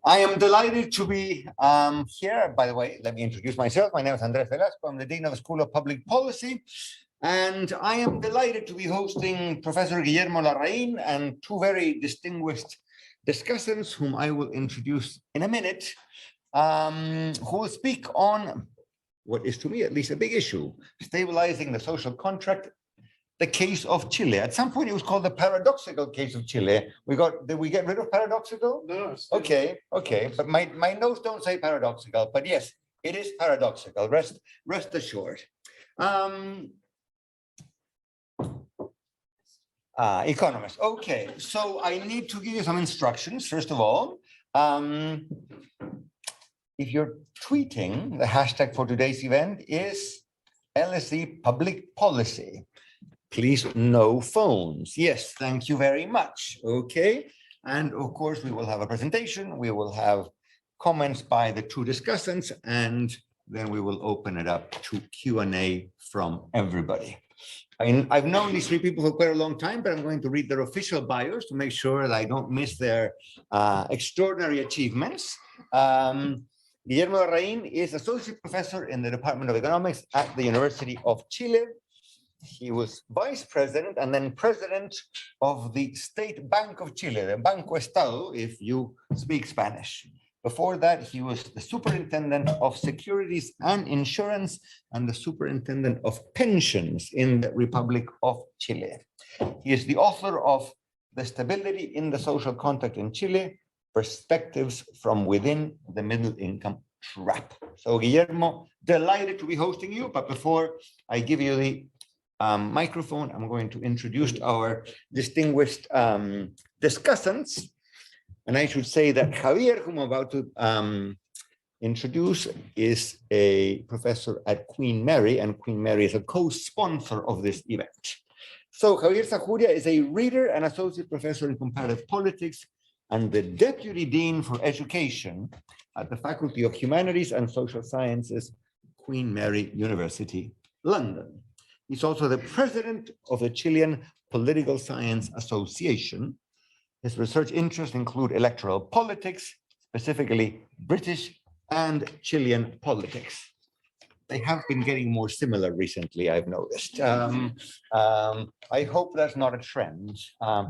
I am delighted to be here. By the way, let me introduce myself. My name is Andrés Velasco. I'm the Dean of the School of Public Policy. And I am delighted to be hosting Professor Guillermo Larrain and two very distinguished discussants whom I will introduce in a minute, who will speak on what is to me at least a big issue, stabilizing the social contract, the case of Chile. At some point it was called the paradoxical case of Chile. Did we get rid of paradoxical? No. Okay. But my notes don't say paradoxical, but yes, it is paradoxical. Rest assured. Economist. Okay, so I need to give you some instructions. First of all, if you're tweeting, the hashtag for today's event is LSE Public Policy. Please, no phones. Yes, thank you very much. Okay, and of course we will have a presentation. We will have comments by the two discussants, and then we will open it up to Q&A from everybody. I've known these three people for quite a long time, but I'm going to read their official bios to make sure that I don't miss their extraordinary achievements. Guillermo Larrain is associate professor in the Department of Economics at the University of Chile. He was vice president and then president of the State Bank of Chile, the Banco Estado, if you speak Spanish. Before that, he was the superintendent of securities and insurance and the superintendent of pensions in the Republic of Chile. He is the author of The Stability in the Social Contract in Chile, Perspectives from Within the Middle Income Trap. So Guillermo, delighted to be hosting you, but before I give you the microphone, I'm going to introduce our distinguished discussants. And I should say that Javier, whom I'm about to introduce, is a professor at Queen Mary, and Queen Mary is a co-sponsor of this event. So Javier Sajuria is a reader and associate professor in comparative politics and the deputy dean for education at the Faculty of Humanities and Social Sciences, Queen Mary University, London. He's also the president of the Chilean Political Science Association. His research interests include electoral politics, specifically British and Chilean politics. They have been getting more similar recently, I've noticed. I hope that's not a trend.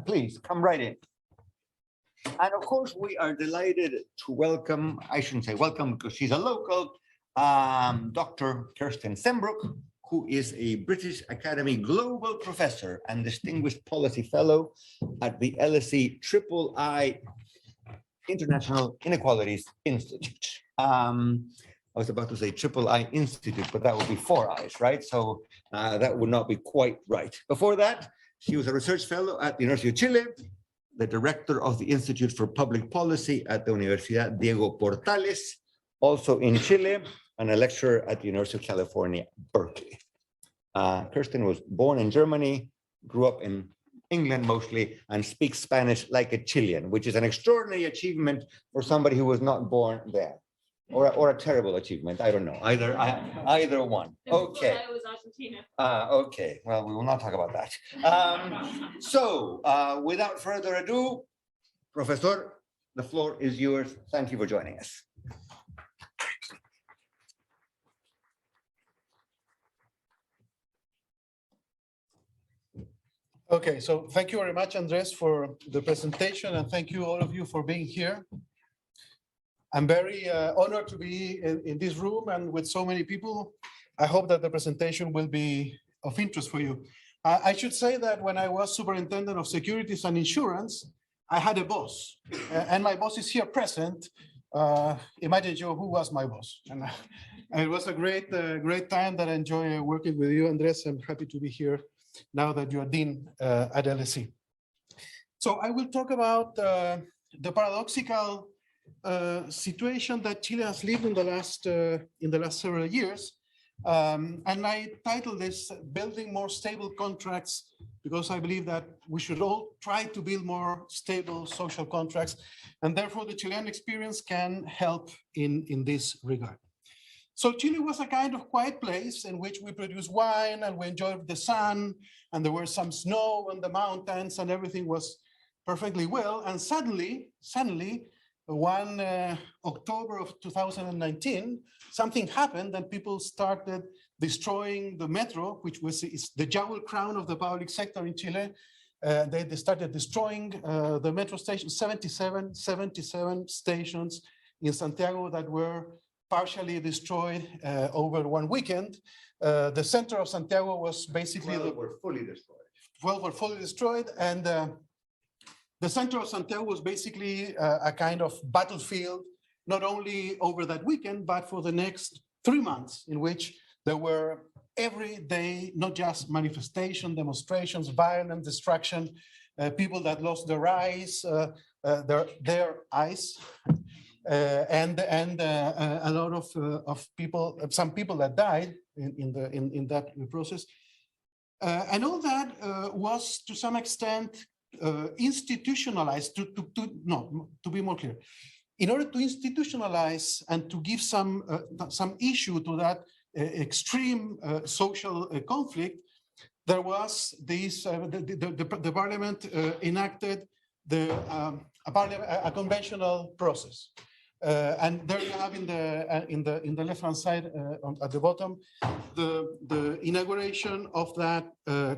Please come right in. And of course, we are delighted to welcome, I shouldn't say welcome because she's a local, Dr. Kirsten Sehnbruch, who is a British Academy Global Professor and Distinguished Policy Fellow at the LSE III International Inequalities Institute. I was about to say III Institute, but that would be 4 I's, right? So that would not be quite right. Before that, she was a research fellow at the University of Chile, the director of the Institute for Public Policy at the Universidad Diego Portales, also in Chile, and a lecturer at the University of California, Berkeley. Kirsten was born in Germany, grew up in England mostly, and speaks Spanish like a Chilean, which is an extraordinary achievement for somebody who was not born there, or a terrible achievement. I don't know, either one. Okay. Okay, well, we will not talk about that. So without further ado, Professor, the floor is yours. Thank you for joining us. Okay, so thank you very much, Andrés, for the presentation, and thank you all of you for being here. I'm very honored to be in this room and with so many people. I hope that the presentation will be of interest for you. I should say that when I was superintendent of securities and insurance, I had a boss, and my boss is here present. Imagine, Joe, who was my boss? And it was a great time that I enjoy working with you, Andrés. I'm happy to be here now that you are dean at LSE. So I will talk about the paradoxical situation that Chile has lived in the last several years. And I titled this Building More Stable Contracts, because I believe that we should all try to build more stable social contracts, and therefore the Chilean experience can help in this regard. So Chile was a kind of quiet place in which we produced wine and we enjoyed the sun, and there was some snow on the mountains and everything was perfectly well. And suddenly, one October of 2019, something happened and people started destroying the metro, which is the jewel crown of the public sector in Chile. They started destroying the metro station, 77 stations in Santiago that were partially destroyed over one weekend. The center of Santiago was basically 12 were fully destroyed. 12 were fully destroyed, and the center of Santiago was basically a kind of battlefield, not only over that weekend, but for the next 3 months, in which there were every day, not just manifestation, demonstrations, violent destruction, people that lost their eyes, their eyes, and a lot of people, some people that died in that process, and all that was to some extent institutionalized. To be more clear, in order to institutionalize and to give some issue to that extreme social conflict, there was this the parliament enacted a conventional process. And there you have in the left hand side at the bottom the inauguration of that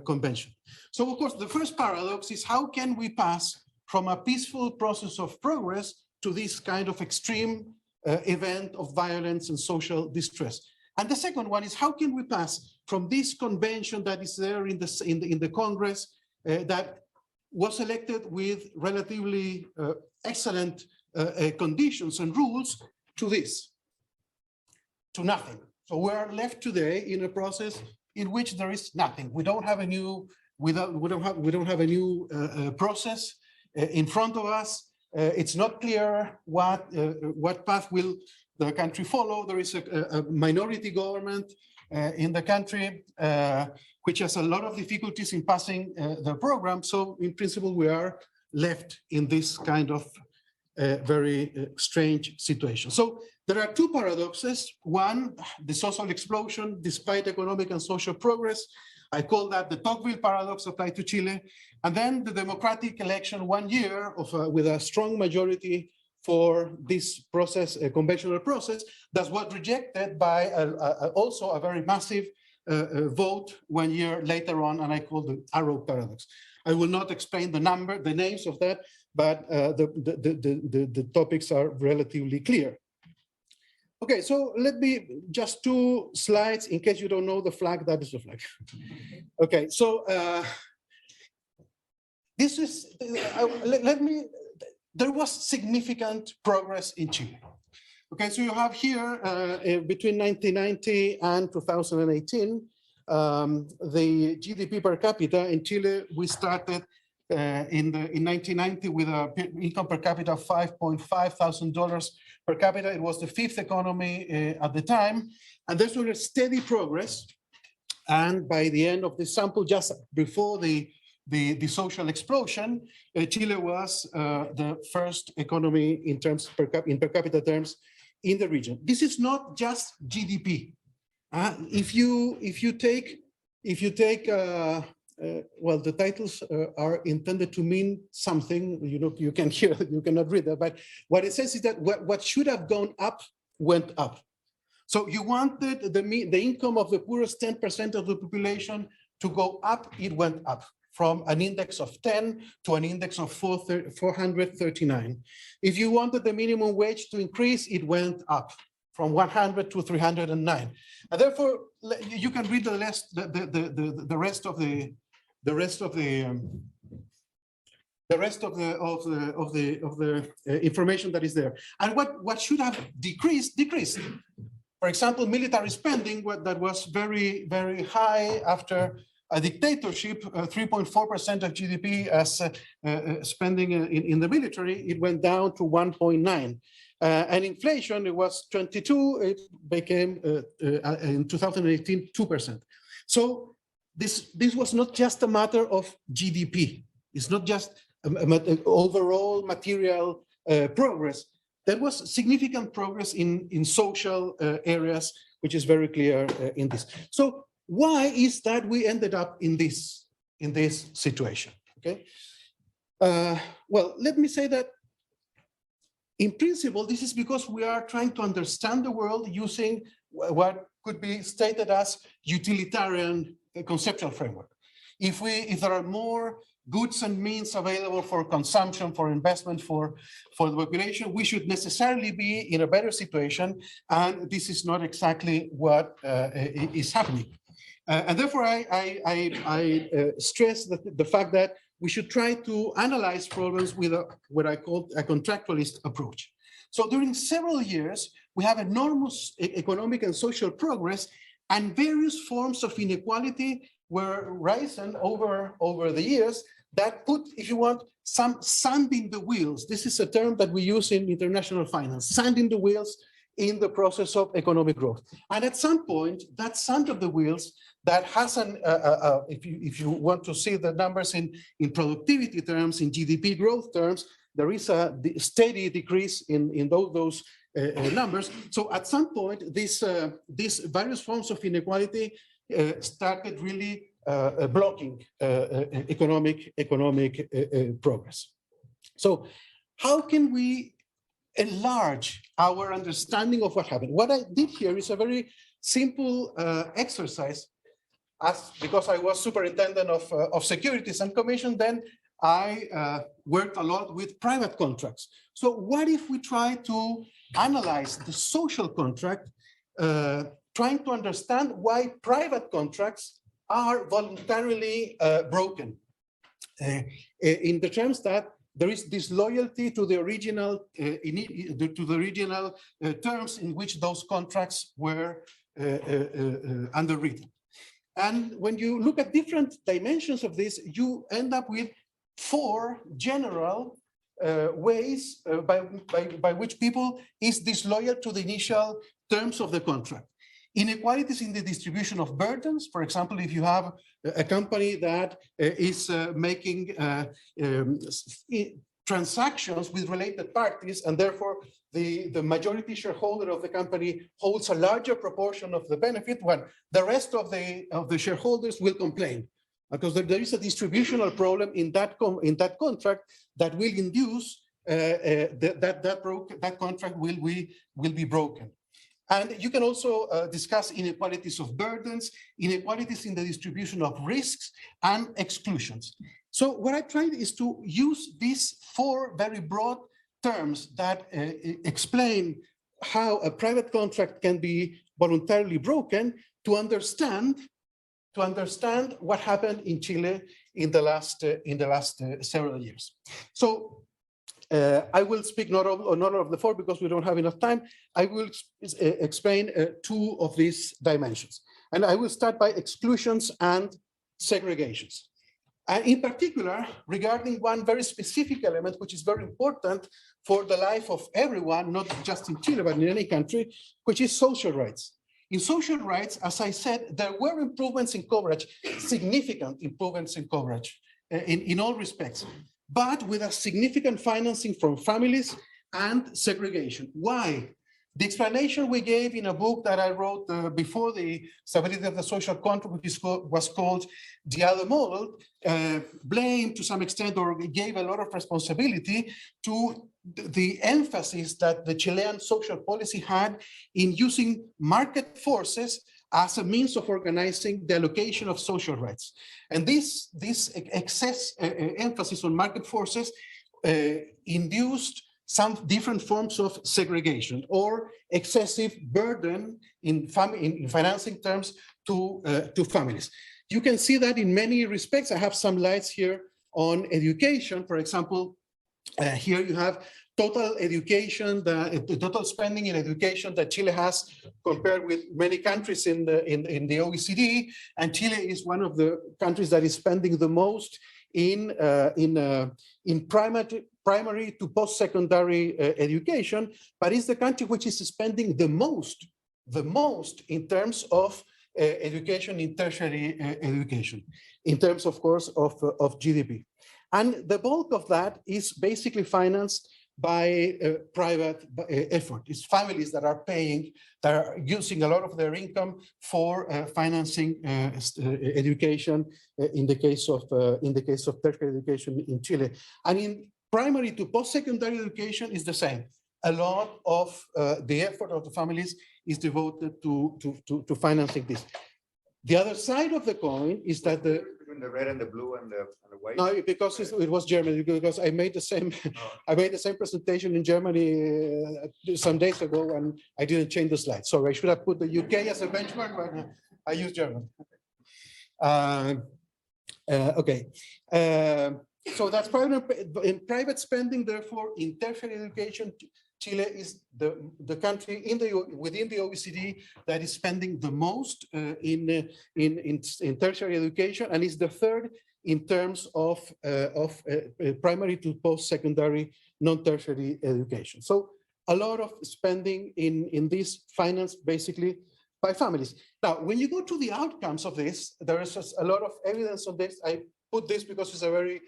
convention. So of course the first paradox is, how can we pass from a peaceful process of progress to this kind of extreme event of violence and social distress? And the second one is, how can we pass from this convention that is there in the Congress that was elected with relatively excellent conditions and rules to this, to nothing. So we are left today in a process in which there is nothing. We don't have a new, we don't have a new process in front of us. It's not clear what path will the country follow. There is a minority government in the country, which has a lot of difficulties in passing the program. So in principle, we are left in this kind of very strange situation. So there are two paradoxes. One, the social explosion despite economic and social progress. I call that the Tocqueville paradox applied to Chile. And then the democratic election 1 year of with a strong majority for this process, a conventional process, that was rejected by also a very massive vote 1 year later on, and I call the arrow paradox. I will not explain the names of that, but the topics are relatively clear. Okay, so let me just 2 slides in case you don't know the flag. That is the flag. Okay, so this is there was significant progress in Chile. Okay, so you have here between 1990 and 2018, the GDP per capita in Chile. We started in 1990 with an income per capita of $5.5 thousand per capita. It was the 5th economy at the time, and this was a steady progress. And by the end of the sample, just before the social explosion, Chile was the first economy in terms per capita terms in the region. This is not just GDP. If you take well, the titles are intended to mean something. You know, you can hear, you cannot read that, but what it says is that what should have gone up went up. So you wanted the income of the poorest 10% of the population to go up. It went up from an index of 10 to an index of 439. If you wanted the minimum wage to increase, it went up from 100 to 309. And therefore, you can read the rest of the information that is there. And what should have decreased. For example, military spending, that was very, very high after a dictatorship, 3.4% of GDP as spending in the military, it went down to 1.9. And inflation, it was 22, it became in 2018, 2%. So this was not just a matter of GDP. It's not just overall material progress. There was significant progress in social areas, which is very clear in this. So why is that we ended up in this situation? Okay. Well, let me say that In principle, this is because we are trying to understand the world using what could be stated as utilitarian conceptual framework. If there are more goods and means available for consumption, for investment, for the population, we should necessarily be in a better situation, and this is not exactly what is happening. And therefore, I stress the fact that we should try to analyze problems with what I call a contractualist approach. So during several years, we have enormous economic and social progress, and various forms of inequality were risen over the years that put, if you want, some sand in the wheels. This is a term that we use in international finance, sand in the wheels in the process of economic growth. And at some point, that sand of the wheels that has if you want to see the numbers in productivity terms, in GDP growth terms, there is a steady decrease in those numbers. So at some point, these various forms of inequality started really blocking economic progress. So how can we enlarge our understanding of what happened? What I did here is a very simple exercise. Because I was superintendent of securities and commission, then I worked a lot with private contracts. So what if we try to analyze the social contract, trying to understand why private contracts are voluntarily broken, in the terms that there is disloyalty to the original terms in which those contracts were underwritten. And when you look at different dimensions of this, you end up with 4 general ways by which people is disloyal to the initial terms of the contract. Inequalities in the distribution of burdens. For example, if you have a company that is making transactions with related parties, and therefore the majority shareholder of the company holds a larger proportion of the benefit, when the rest of the shareholders will complain, because there is a distributional problem in that contract that will induce that contract will be broken. And you can also discuss inequalities of burdens, inequalities in the distribution of risks, and exclusions. So what I tried is to use these 4 very broad terms that explain how a private contract can be voluntarily broken to understand what happened in Chile in the last several years. So I will speak not of the 4 because we don't have enough time. I will explain 2 of these dimensions. And I will start by exclusions and segregations. And in particular, regarding one very specific element, which is very important for the life of everyone, not just in Chile, but in any country, which is social rights. In social rights, as I said, there were improvements in coverage, significant improvements in coverage in all respects, but with a significant financing from families and segregation. Why? The explanation we gave in a book that I wrote before the Stability of the Social Contract, which was called The Other Model, blamed to some extent or gave a lot of responsibility to the emphasis that the Chilean social policy had in using market forces as a means of organizing the allocation of social rights. And this excess emphasis on market forces induced some different forms of segregation or excessive burden in financing terms to families. You can see that in many respects. I have some slides here on education. For example, here you have total education, the total spending in education that Chile has compared with many countries in the OECD, and Chile is one of the countries that is spending the most in primary to post-secondary education, but it's the country which is spending the most in terms of education in tertiary education, in terms, of course, of GDP. And the bulk of that is basically financed by private effort. It's families that are paying, that are using a lot of their income for financing education in the case of tertiary education in Chile. And in primary to post-secondary education is the same. a lot of the effort of the families is devoted to financing this. The other side of the coin is that Between the red and the blue and the white? no, because it was Germany, because I made the same I made the same presentation in Germany some days ago, and I didn't change the slide. Sorry, I should have put the UK as a benchmark, but I used German. Okay. So that's private spending. Therefore, in tertiary education, Chile is the country within the OECD that is spending the most in tertiary education, and is the third in terms of primary to post-secondary non-tertiary education. So a lot of spending in this finance basically by families. Now, when you go to the outcomes of this, there is a lot of evidence on this. I put this because it's a very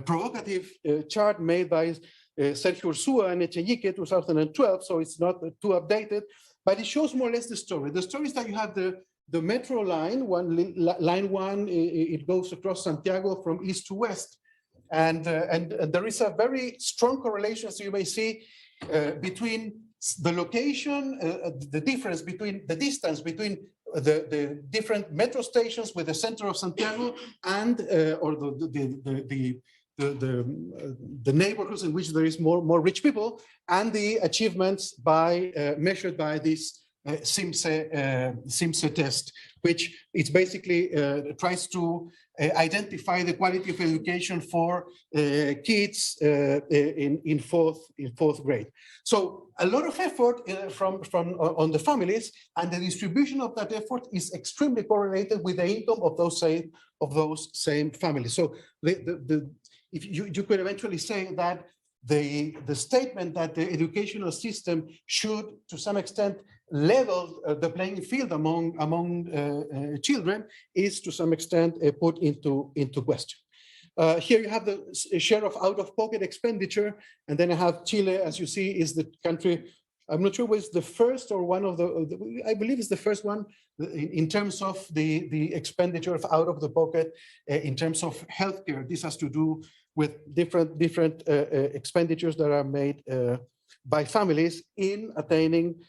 provocative chart made by Sajuria and Echenique 2012, so it's not too updated, but it shows more or less the story. The story is that you have the metro line, line one, it goes across Santiago from east to west, and there is a very strong correlation, so you may see between the location, the difference between the distance between the different metro stations with the center of Santiago and or the neighborhoods in which there is more rich people, and the achievements by measured by this SIMSE test, which it's basically tries to identify the quality of education for kids in fourth grade. So a lot of effort from on the families, and the distribution of that effort is extremely correlated with the income of those same families. So if you could eventually say that the statement that the educational system should, to some extent, level the playing field among children is, to some extent, put into question. Here you have the share of out-of-pocket expenditure, and then I have Chile, as you see, is the country. I'm not sure was the first or one of the. I believe it's the first one in terms of the expenditure of out of the pocket in terms of healthcare. This has to do with different expenditures that are made by families in attaining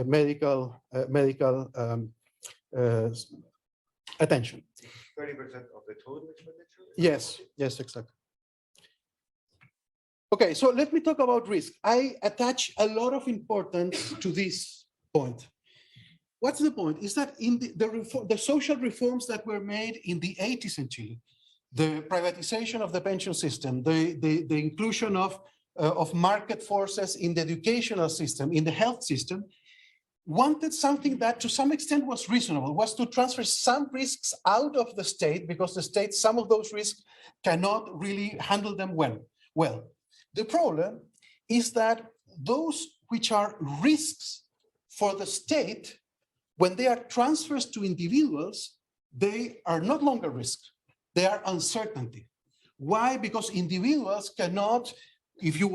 medical attention. 30% of the total expenditure? Yes, exactly. Okay, so let me talk about risk. I attach a lot of importance to this point. What's the point? Is that in the social reforms that were made in the 80s in Chile, the privatization of the pension system, the inclusion of market forces in the educational system, in the health system, wanted something that to some extent was reasonable, was to transfer some risks out of the state, because the state, some of those risks cannot really handle them well. The problem is that those which are risks for the state, when they are transfers to individuals, they are no longer risk, they are uncertainty. Why? Because individuals cannot, if you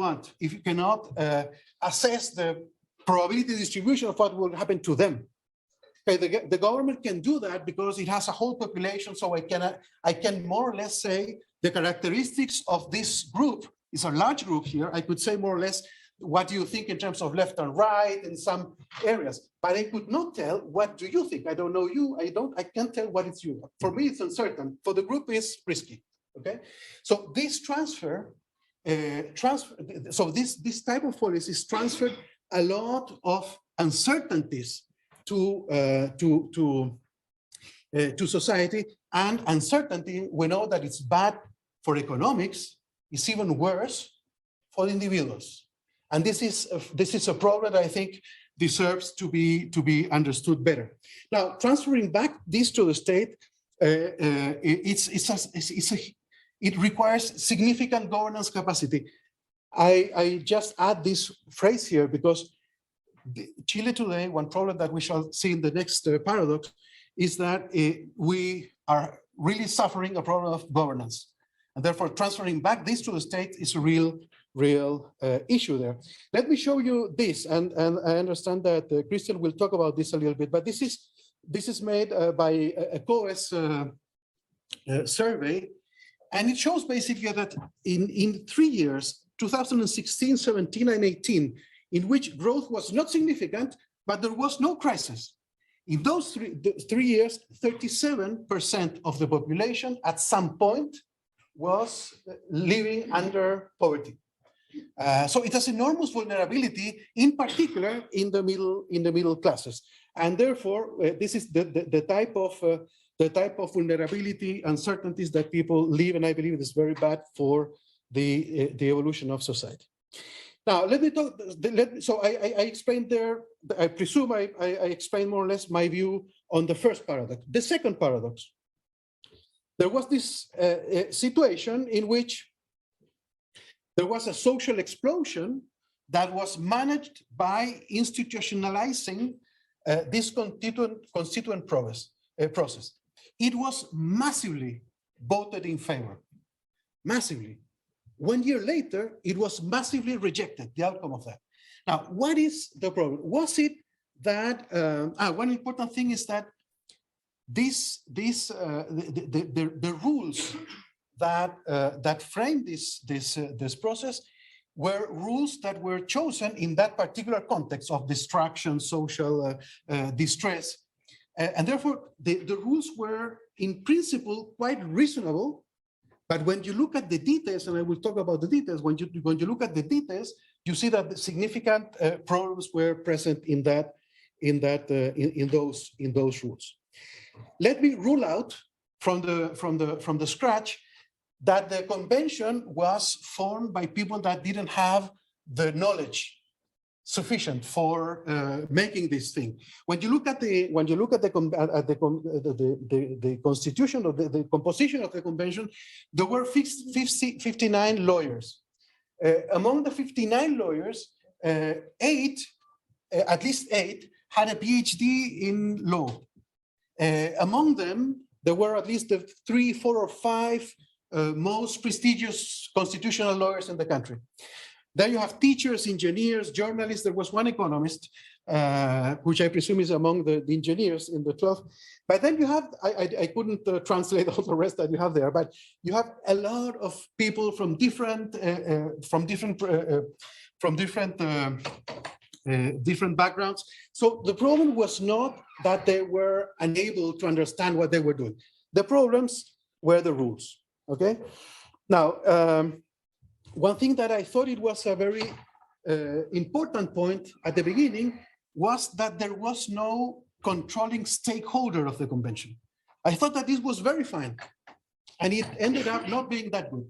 cannot assess the probability distribution of what will happen to them. Okay, the government can do that because it has a whole population, so I can more or less say the characteristics of this group is a large group here. I could say more or less what do you think in terms of left and right in some areas, but I could not tell what do you think. I don't know you, I can't tell what it's you. For me, it's uncertain. For the group, it's risky. Okay, so this so this type of policy is transferred a lot of uncertainties to society, and uncertainty, we know that it's bad for economics. It's even worse for individuals, and this is a problem that I think deserves to be understood better. Now, transferring back this to the state, it requires significant governance capacity. I just add this phrase here because Chile today, one problem that we shall see in the next paradox is that we are really suffering a problem of governance. And therefore, transferring back this to the state is a real issue there. Let me show you this, and I understand that Kirsten will talk about this a little bit, but this is made by a COES survey, and it shows basically that in 3 years, 2016, 17, and 18, in which growth was not significant, but there was no crisis. In those three years, 37% of the population at some point was living under poverty. So it has enormous vulnerability, in particular in the middle classes, and therefore this is the type of vulnerability, uncertainties that people live, and I believe it is very bad for the evolution of society. Now let me talk. So I explained there. I presume I explained more or less my view on the first paradox. The second paradox. There was this situation in which there was a social explosion that was managed by institutionalizing this constituent process. It was massively voted in favor, massively. 1 year later, it was massively rejected, the outcome of that. Now, what is the problem? Was it that, one important thing is that the rules that frame this process were rules that were chosen in that particular context of distraction, social distress. And therefore, the rules were in principle quite reasonable. But when you look at the details, and I will talk about the details, when you look at the details, you see that the significant problems were present in those rules. Let me rule out from the scratch that the convention was formed by people that didn't have the knowledge sufficient for making this thing. When you look at the constitution of the composition of the convention, there were 59 lawyers. Among the 59 lawyers, at least eight had a PhD in law. Among them, there were at least the 3, 4, or 5 most prestigious constitutional lawyers in the country. Then you have teachers, engineers, journalists. There was one economist, which I presume is among the engineers in the 12th. But then you have, I couldn't translate all the rest that you have there, but you have a lot of people from different backgrounds. So the problem was not that they were unable to understand what they were doing. The problems were the rules. Okay. Now, one thing that I thought it was a very important point at the beginning was that there was no controlling stakeholder of the convention. I thought that this was very fine, and it ended up not being that good.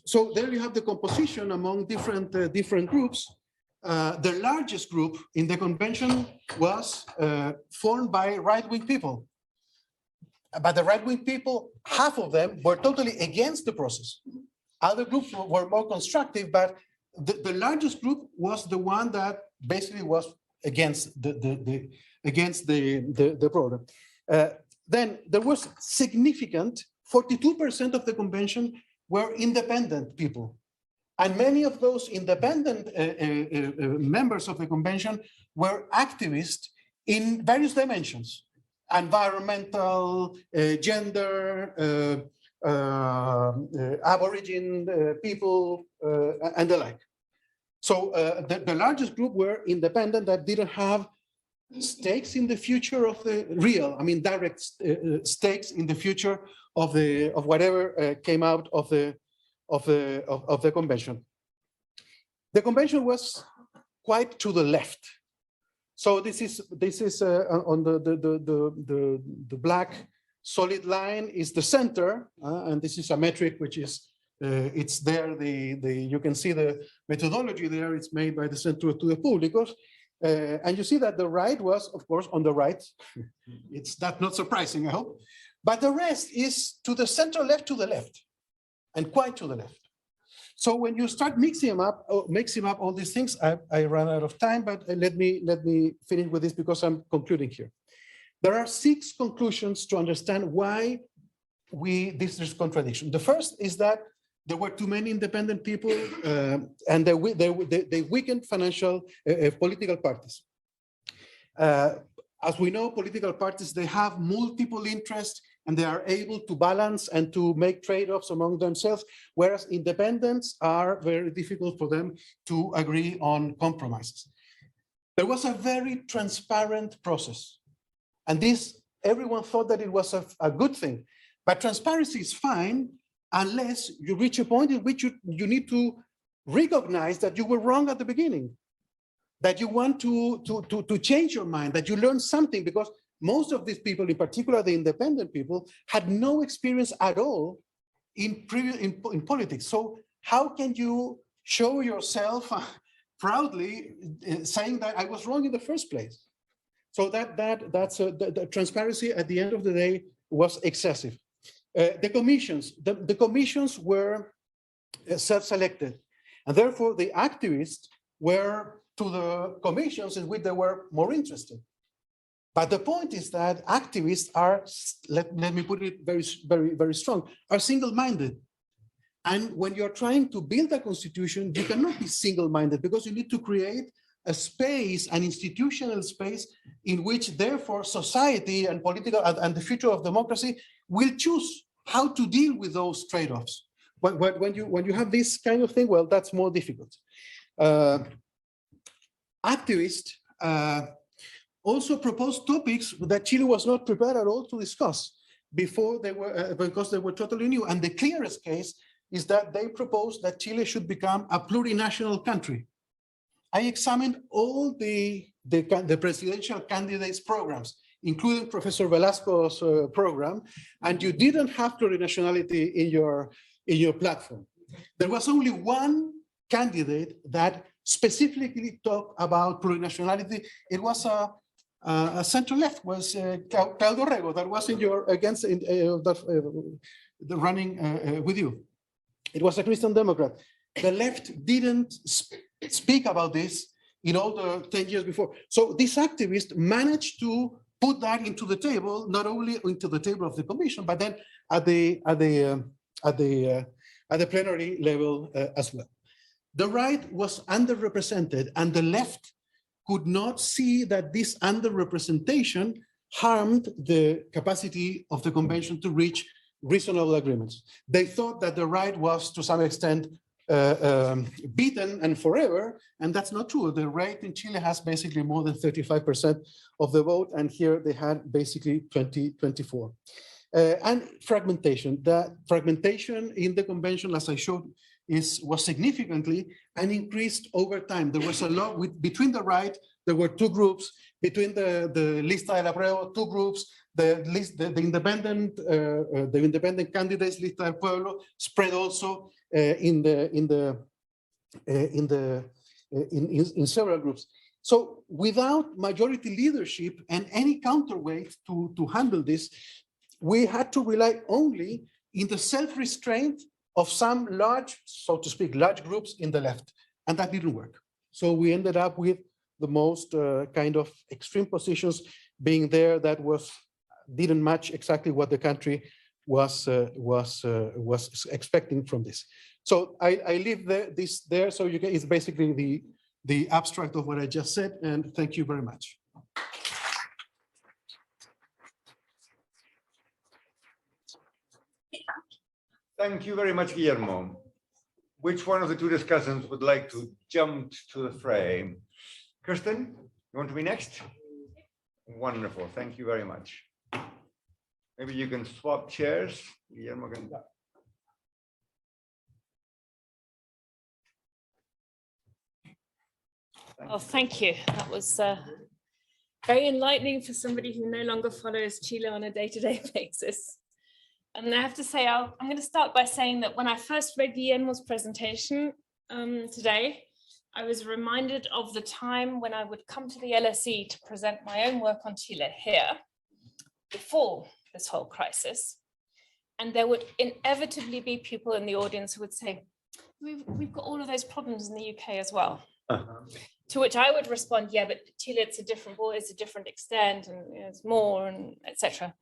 So there you have the composition among different groups. The largest group in the convention was formed by right-wing people. But the right-wing people, half of them were totally against the process. Other groups were more constructive, but the largest group was the one that basically was against the program. Then there was significant, 42% of the convention were independent people. And many of those independent members of the convention were activists in various dimensions: environmental, gender, Aborigine people, and the like. So the largest group were independent that didn't have stakes in the future of the real, I mean, direct stakes in the future of whatever came out of the convention. The convention was quite to the left. So this is on the black solid line is the center, and this is a metric which is it's there. You can see the methodology there. It's made by the Centro to the Públicos, and you see that the right was, of course, on the right. It's not surprising, I hope, but the rest is to the center left, to the left, and quite to the left. So when you start mixing up all these things, I ran out of time, but let me finish with this because I'm concluding here. There are 6 conclusions to understand why this is contradiction. The first is that there were too many independent people, and they weakened political parties. As we know, political parties, they have multiple interests and they are able to balance and to make trade-offs among themselves, whereas independents are very difficult for them to agree on compromises. There was a very transparent process, and this, everyone thought that it was a good thing, but transparency is fine unless you reach a point in which you need to recognize that you were wrong at the beginning, that you want to change your mind, that you learned something, because most of these people, in particular the independent people, had no experience at all in politics. So how can you show yourself proudly saying that I was wrong in the first place? So the transparency at the end of the day was excessive. The commissions were self-selected, and therefore the activists were to the commissions in which they were more interested. But the point is that activists are, let me put it very strong, are single-minded. And when you're trying to build a constitution, you cannot be single-minded, because you need to create a space, an institutional space, in which therefore society and political and the future of democracy will choose how to deal with those trade-offs. But when you have this kind of thing, well, that's more difficult. Activists also proposed topics that Chile was not prepared at all to discuss before they were, because they were totally new. And the clearest case is that they proposed that Chile should become a plurinational country. I examined all the presidential candidates' programs, including Professor Velasco's program, and you didn't have plurinationality in your platform. There was only one candidate that specifically talked about plurinationality. It was a center left, was Claudio Rego, that was in your against the running with you. It was a Christian Democrat. The left didn't speak about this in all the 10 years before. So these activists managed to put that into the table, not only into the table of the commission, but then at the plenary level as well. The right was underrepresented, and the left could not see that this underrepresentation harmed the capacity of the convention to reach reasonable agreements. They thought that the right was, to some extent, beaten and forever, and that's not true. The right in Chile has basically more than 35% of the vote, and here they had basically 24. And fragmentation. The fragmentation in the convention, as I showed, was significantly and increased over time. There was a lot between the right. There were two groups between the Lista del Apruebo, two groups. The independent candidates, Lista del Pueblo, spread also in several groups. So without majority leadership and any counterweight to handle this, we had to rely only in the self-restraint of some large, so to speak, large groups in the left, and that didn't work. So we ended up with the most kind of extreme positions being there that didn't match exactly what the country was expecting from this. So I leave this there, so you can, it's basically the abstract of what I just said, and thank you very much. Thank you very much, Guillermo. Which one of the two discussants would like to jump to the fray? Kirsten, you want to be next? Wonderful, thank you very much. Maybe you can swap chairs. Guillermo can. Oh, thank you. That was very enlightening for somebody who no longer follows Chile on a day-to-day basis. And I have to say, I'm going to start by saying that when I first read Guillermo's presentation today, I was reminded of the time when I would come to the LSE to present my own work on Chile here before this whole crisis. And there would inevitably be people in the audience who would say, we've got all of those problems in the UK as well. To which I would respond, yeah, but Chile, it's a different ball, it's a different extent, and it's more, and etc.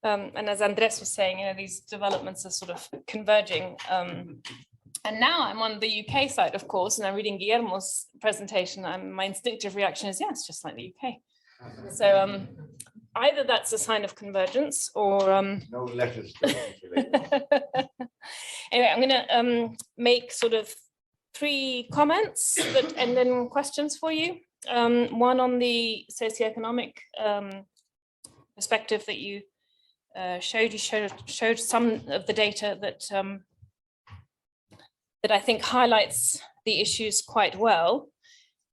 And as Andrés was saying, these developments are sort of converging. And now I'm on the UK side, of course, and I'm reading Guillermo's presentation, and my instinctive reaction is, yeah, it's just like the UK. So either that's a sign of convergence or No letters. to Chile. anyway, I'm going to make sort of 3 comments and then questions for you. One on the socioeconomic perspective that you showed. You showed some of the data that that I think highlights the issues quite well.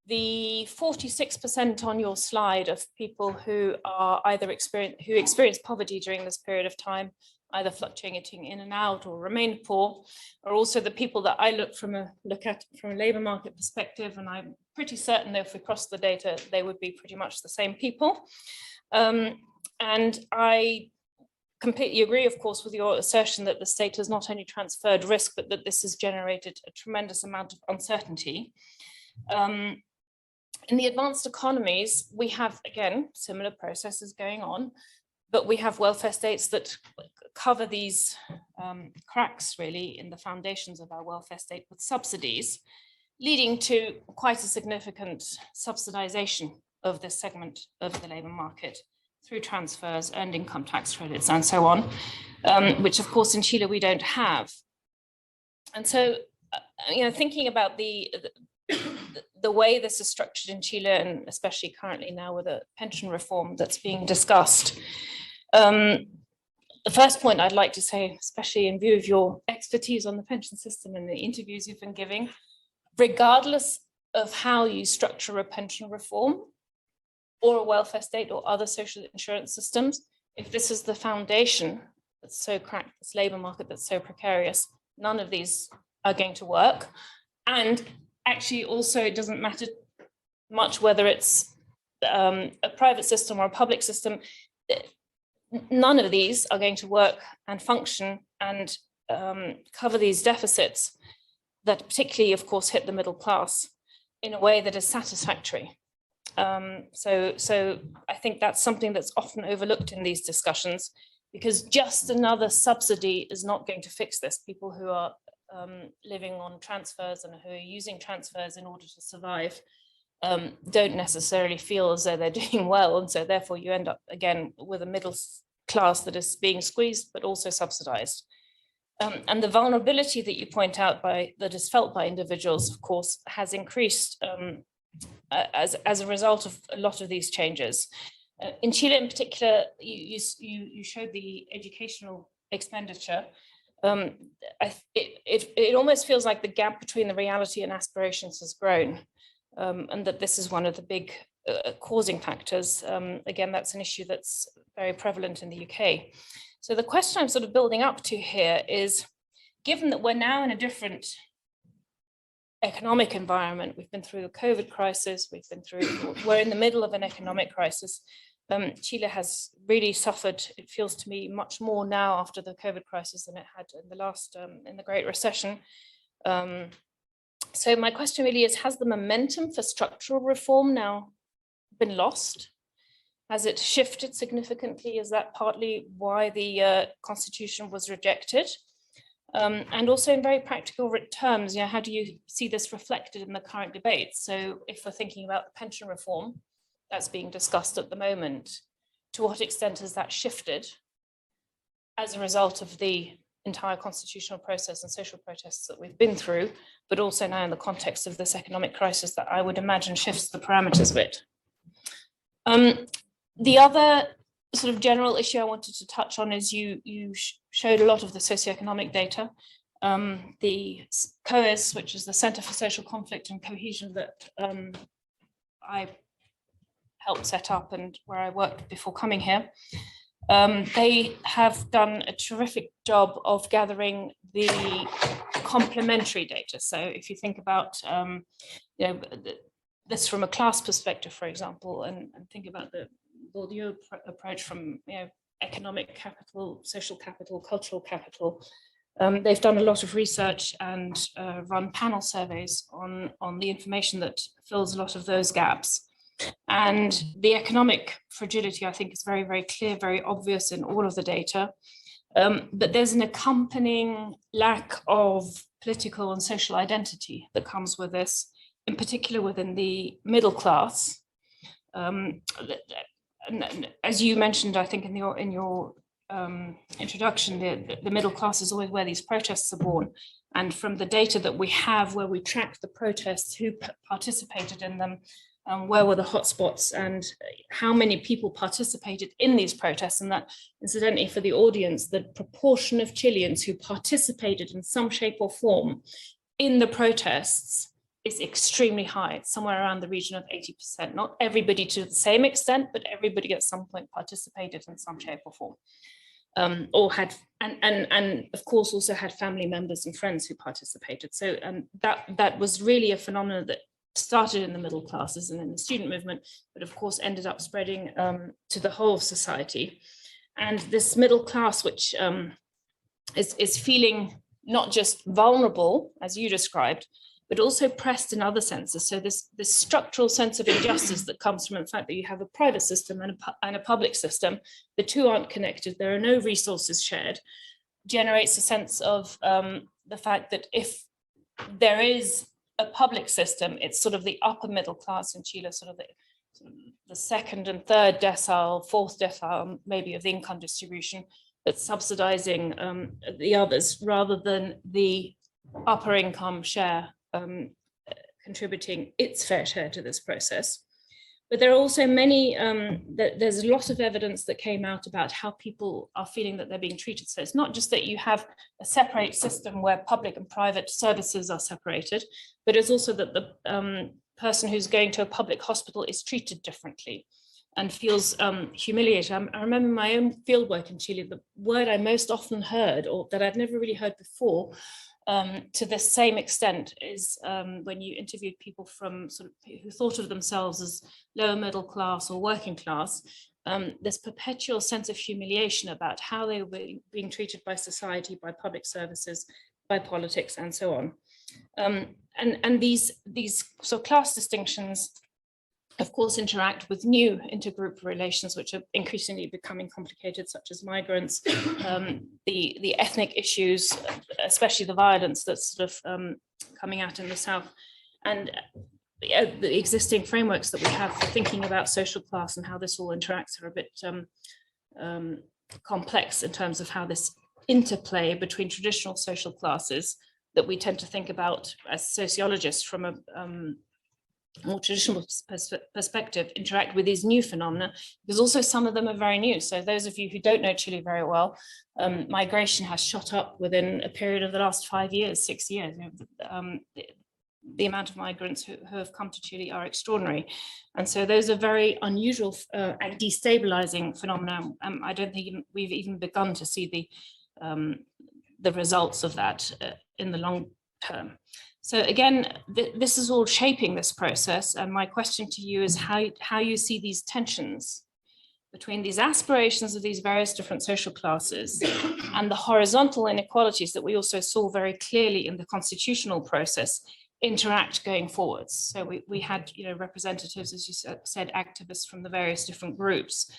The 46% on your slide of people who are either experience poverty during this period of time, either fluctuating in and out or remain poor, are also the people that I look at from a labour market perspective, and I'm pretty certain that if we cross the data, they would be pretty much the same people. And I completely agree, of course, with your assertion that the state has not only transferred risk, but that this has generated a tremendous amount of uncertainty. In the advanced economies, we have, again, similar processes going on, but we have welfare states that cover these cracks really in the foundations of our welfare state with subsidies, leading to quite a significant subsidization of this segment of the labour market through transfers, earned income tax credits, and so on, which of course in Chile we don't have. And so, thinking about the way this is structured in Chile, and especially currently now with a pension reform that's being discussed, the first point I'd like to say, especially in view of your expertise on the pension system and the interviews you've been giving, regardless of how you structure a pension reform or a welfare state or other social insurance systems, if this is the foundation that's so cracked, this labour market that's so precarious, none of these are going to work. And actually also it doesn't matter much whether it's a private system or a public system, none of these are going to work and function and cover these deficits that particularly, of course, hit the middle class in a way that is satisfactory. So I think that's something that's often overlooked in these discussions, because just another subsidy is not going to fix this. People who are living on transfers and who are using transfers in order to survive don't necessarily feel as though they're doing well. And so therefore you end up again with a middle class that is being squeezed, but also subsidized. And the vulnerability that you point out that is felt by individuals, of course, has increased as a result of a lot of these changes. In Chile in particular, you showed the educational expenditure. It almost feels like the gap between the reality and aspirations has grown, and that this is one of the big causing factors. Again, that's an issue that's very prevalent in the UK. So the question I'm sort of building up to here is, given that we're now in a different economic environment, we've been through the COVID crisis, we're in the middle of an economic crisis. Chile has really suffered, it feels to me, much more now after the COVID crisis than it had in the last, in the Great Recession. So my question really is, has the momentum for structural reform now been lost? Has it shifted significantly? Is that partly why the constitution was rejected? And also in very practical terms, how do you see this reflected in the current debate? So if we're thinking about the pension reform that's being discussed at the moment, to what extent has that shifted as a result of the entire constitutional process and social protests that we've been through, but also now in the context of this economic crisis that I would imagine shifts the parameters a bit? The other sort of general issue I wanted to touch on is you showed a lot of the socioeconomic data. The COES, which is the Center for Social Conflict and Cohesion that I helped set up and where I worked before coming here, they have done a terrific job of gathering the complementary data. So if you think about this from a class perspective, for example, and think about the Bourdieu approach from economic capital, social capital, cultural capital. They've done a lot of research and run panel surveys on the information that fills a lot of those gaps. And the economic fragility, I think, is very, very clear, very obvious in all of the data. But there's an accompanying lack of political and social identity that comes with this, in particular within the middle class. and as you mentioned, I think in your introduction, the middle class is always where these protests are born. And from the data that we have, where we track the protests, who participated in them, where were the hotspots, and how many people participated in these protests, and that, incidentally, for the audience, the proportion of Chileans who participated in some shape or form in the protests is extremely high. It's somewhere around the region of 80%. Not everybody to the same extent, but everybody at some point participated in some shape or form. Or had, and of course also had family members and friends who participated. So that was really a phenomenon that started in the middle classes and in the student movement, but of course ended up spreading to the whole of society. And this middle class, which is feeling not just vulnerable, as you described, but also pressed in other senses. So this structural sense of injustice that comes from the fact that you have a private system and a public system, the two aren't connected, there are no resources shared, generates a sense of the fact that if there is a public system, it's sort of the upper middle class in Chile, sort of the second and third decile, fourth decile, maybe, of the income distribution, that's subsidizing the others, rather than the upper income share contributing its fair share to this process. But there are also many, there's a lot of evidence that came out about how people are feeling that they're being treated. So it's not just that you have a separate system where public and private services are separated, but it's also that the person who's going to a public hospital is treated differently and feels humiliated. I remember my own fieldwork in Chile, the word I most often heard, or that I've never really heard before, to the same extent, is when you interviewed people from who thought of themselves as lower middle class or working class, this perpetual sense of humiliation about how they were being treated by society, by public services, by politics, and so on. And these sort of class distinctions, of course, interact with new intergroup relations, which are increasingly becoming complicated, such as migrants, the ethnic issues, especially the violence that's sort of coming out in the South, and the existing frameworks that we have for thinking about social class and how this all interacts are a bit complex in terms of how this interplay between traditional social classes that we tend to think about as sociologists from a more traditional perspective interact with these new phenomena, because also some of them are very new. So those of you who don't know Chile very well, migration has shot up within a period of the last 5 years, 6 years. The amount of migrants who have come to Chile are extraordinary. And so those are very unusual and destabilizing phenomena. I don't think we've even begun to see the results of that in the long term. So again, this is all shaping this process. And my question to you is how you see these tensions between these aspirations of these various different social classes and the horizontal inequalities that we also saw very clearly in the constitutional process interact going forwards. So we had, representatives, as you said, activists from the various different groups.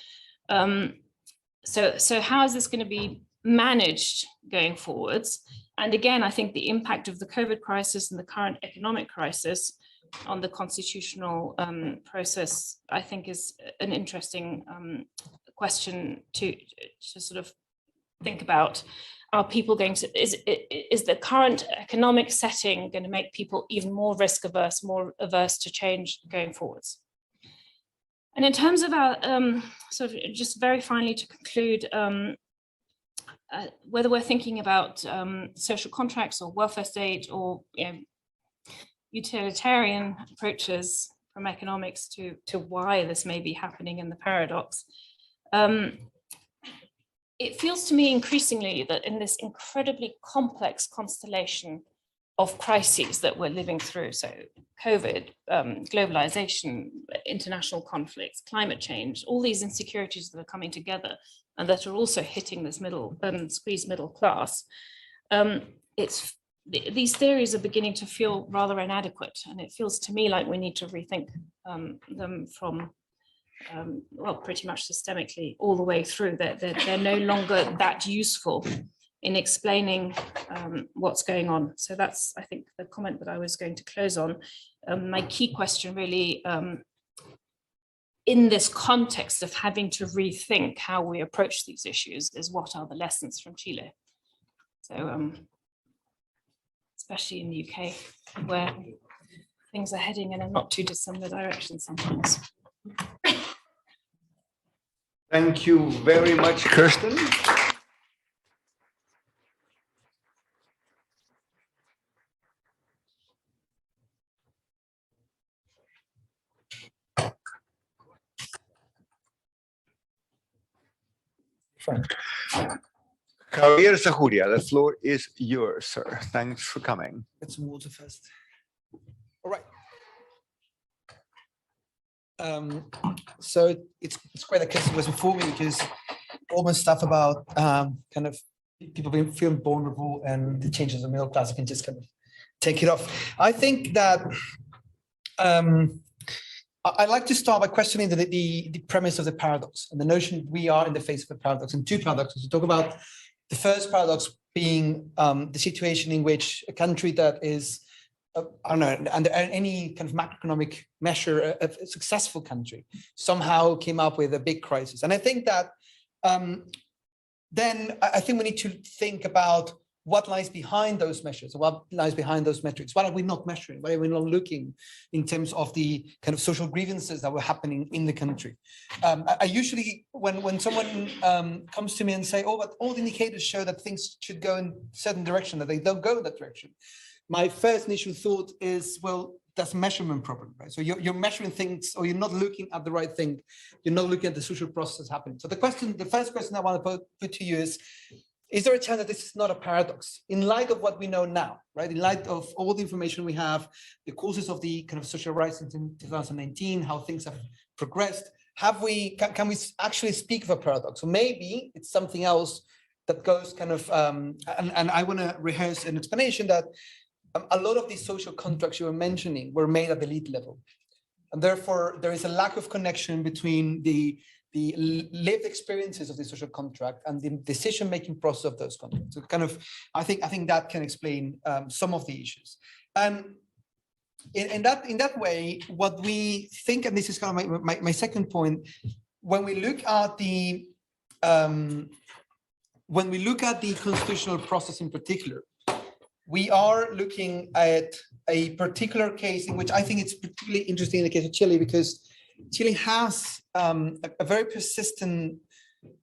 So how is this going to be managed going forwards? And again, I think the impact of the COVID crisis and the current economic crisis on the constitutional process, I think, is an interesting question to sort of think about. Are people going to, is the current economic setting going to make people even more risk averse, more averse to change going forwards? And in terms of our, sort of just very finally to conclude, whether we're thinking about social contracts or welfare state or utilitarian approaches from economics to why this may be happening in the paradox, it feels to me increasingly that in this incredibly complex constellation of crises that we're living through, so COVID, globalization, international conflicts, climate change, all these insecurities that are coming together and that are also hitting this squeezed middle class, these theories are beginning to feel rather inadequate, and it feels to me like we need to rethink them from well, pretty much systemically all the way through. They're no longer that useful in explaining what's going on. So that's, I think, the comment that I was going to close on. My key question really in this context of having to rethink how we approach these issues is what are the lessons from Chile. So especially in the UK, where things are heading in a not too dissimilar direction sometimes. Thank you very much, Kirsten. Javier Sajuria, the floor is yours, sir. Thanks for coming. Get some water first. All right. So it's great that Kirsten was before me, because all my stuff about kind of people being feeling vulnerable and the changes in the middle class, I can just kind of take it off. I think that I'd like to start by questioning the premise of the paradox and the notion we are in the face of a paradox, and two paradoxes. We talk about the first paradox being the situation in which a country that is, I don't know, under any kind of macroeconomic measure, a successful country somehow came up with a big crisis. And I think that then I think we need to think about what lies behind those measures, what lies behind those metrics. Why are we not measuring? Why are we not looking in terms of the kind of social grievances that were happening in the country? I usually, when someone comes to me and say, oh, but all the indicators show that things should go in a certain direction, that they don't go in that direction, my first initial thought is, well, that's a measurement problem, right? So you're measuring things, or you're not looking at the right thing. You're not looking at the social process happening. So the first question I want to put to you is there a chance that this is not a paradox in light of what we know now, right? In light of all the information we have, the causes of the kind of social rights in 2019, how things have progressed, can we actually speak of a paradox? Or maybe it's something else that goes kind of, and I want to rehearse an explanation that a lot of these social contracts you were mentioning were made at the elite level. And therefore, there is a lack of connection between the lived experiences of the social contract and the decision-making process of those contracts. So kind of, I think that can explain some of the issues. And in that way, what we think, and this is kind of my second point, when we look at the constitutional process in particular, we are looking at a particular case in which I think it's particularly interesting in the case of Chile, because Chile has a very persistent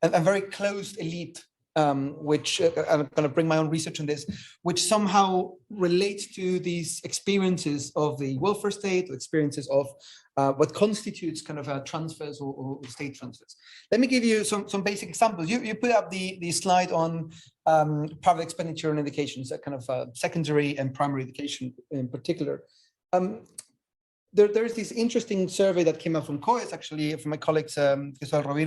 and very closed elite, which I'm going to bring my own research on this, which somehow relates to these experiences of the welfare state, experiences of what constitutes kind of transfers or state transfers. Let me give you some basic examples. You put up the slide on private expenditure on education, so kind of secondary and primary education in particular. There's this interesting survey that came out from COES, actually, from my colleagues, Larrain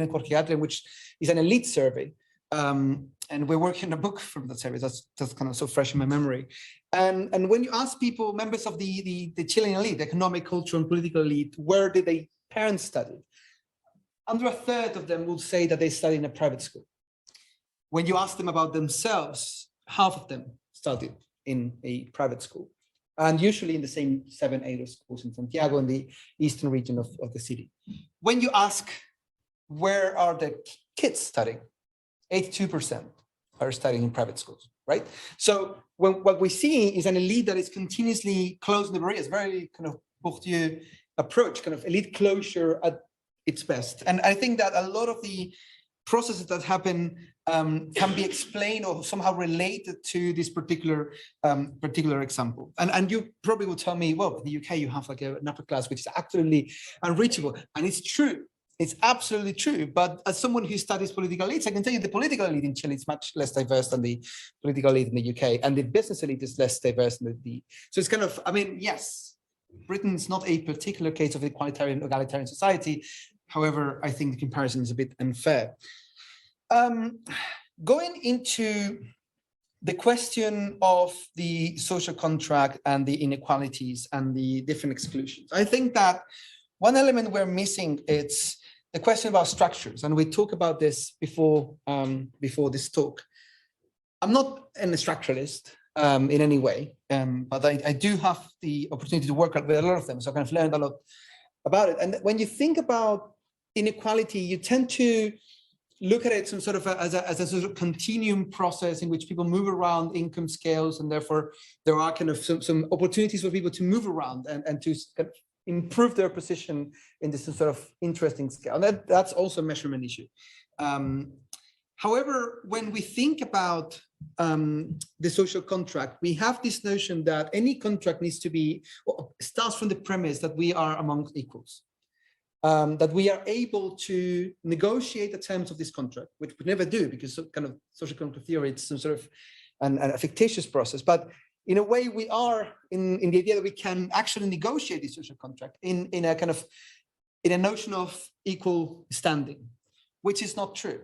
and Andrés, which is an elite survey. And we're working on a book from that survey. That's kind of so fresh in my memory. And when you ask people, members of the Chilean elite, the economic, cultural, and political elite, where did their parents study? Under a third of them will say that they studied in a private school. When you ask them about themselves, half of them studied in a private school. And usually in the same 7-8 schools in Santiago, in the eastern region of the city. When you ask, where are the kids studying? 82% are studying in private schools, right? So what we see is an elite that is continuously closing the barriers, very kind of Bourdieu approach, kind of elite closure at its best. And I think that a lot of the processes that happen can be explained or somehow related to this particular example. And you probably will tell me, well, in the UK, you have like an upper class, which is absolutely unreachable. And it's true. It's absolutely true. But as someone who studies political elites, I can tell you the political elite in Chile is much less diverse than the political elite in the UK. And the business elite is less diverse than the. So it's kind of, I mean, yes, Britain is not a particular case of egalitarian society. However, I think the comparison is a bit unfair. Going into the question of the social contract and the inequalities and the different exclusions, I think that one element we're missing is the question about structures, and we talked about this before this talk. I'm not a structuralist in any way, but I do have the opportunity to work with a lot of them, so I kind of learned a lot about it. And when you think about inequality, you tend to look at it some sort of as a sort of continuum process in which people move around income scales, and therefore there are kind of some opportunities for people to move around and to kind of improve their position in this sort of interesting scale. And that's also a measurement issue. However, when we think about the social contract, we have this notion that any contract needs to be, well, starts from the premise that we are amongst equals. That we are able to negotiate the terms of this contract, which we never do because kind of social contract theory, it's some sort of a fictitious process. But in a way, we are in the idea that we can actually negotiate this social contract in a kind of in a notion of equal standing, which is not true.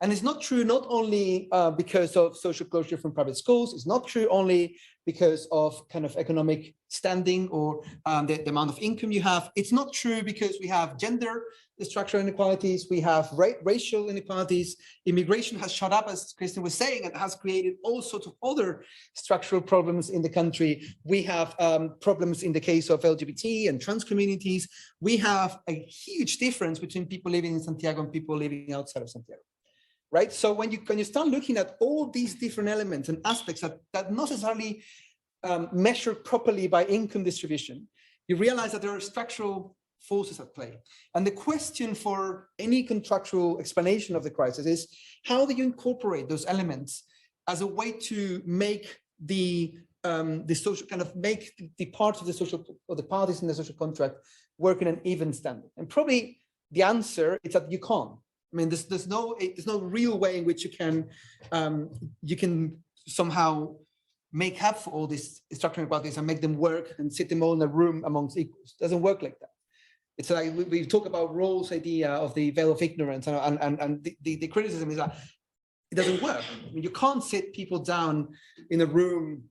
And it's not true not only because of social closure from private schools, it's not true only because of kind of economic standing or the amount of income you have. It's not true because we have gender structural inequalities, we have racial inequalities, immigration has shot up, as Kirsten was saying, and has created all sorts of other structural problems in the country. We have problems in the case of LGBT and trans communities. We have a huge difference between people living in Santiago and people living outside of Santiago. Right. So when you start looking at all these different elements and aspects that not necessarily measured properly by income distribution, you realize that there are structural forces at play. And the question for any contractual explanation of the crisis is, how do you incorporate those elements as a way to make the social kind of make the parts of the social or the parties in the social contract work in an even standard? And probably the answer is that you can't. I mean, there's no real way in which you can somehow make up for all these structural inequalities and make them work and sit them all in a room amongst equals. It doesn't work like that. It's like we talk about Rawls' idea of the veil of ignorance, and the criticism is that it doesn't work. I mean, you can't sit people down in a room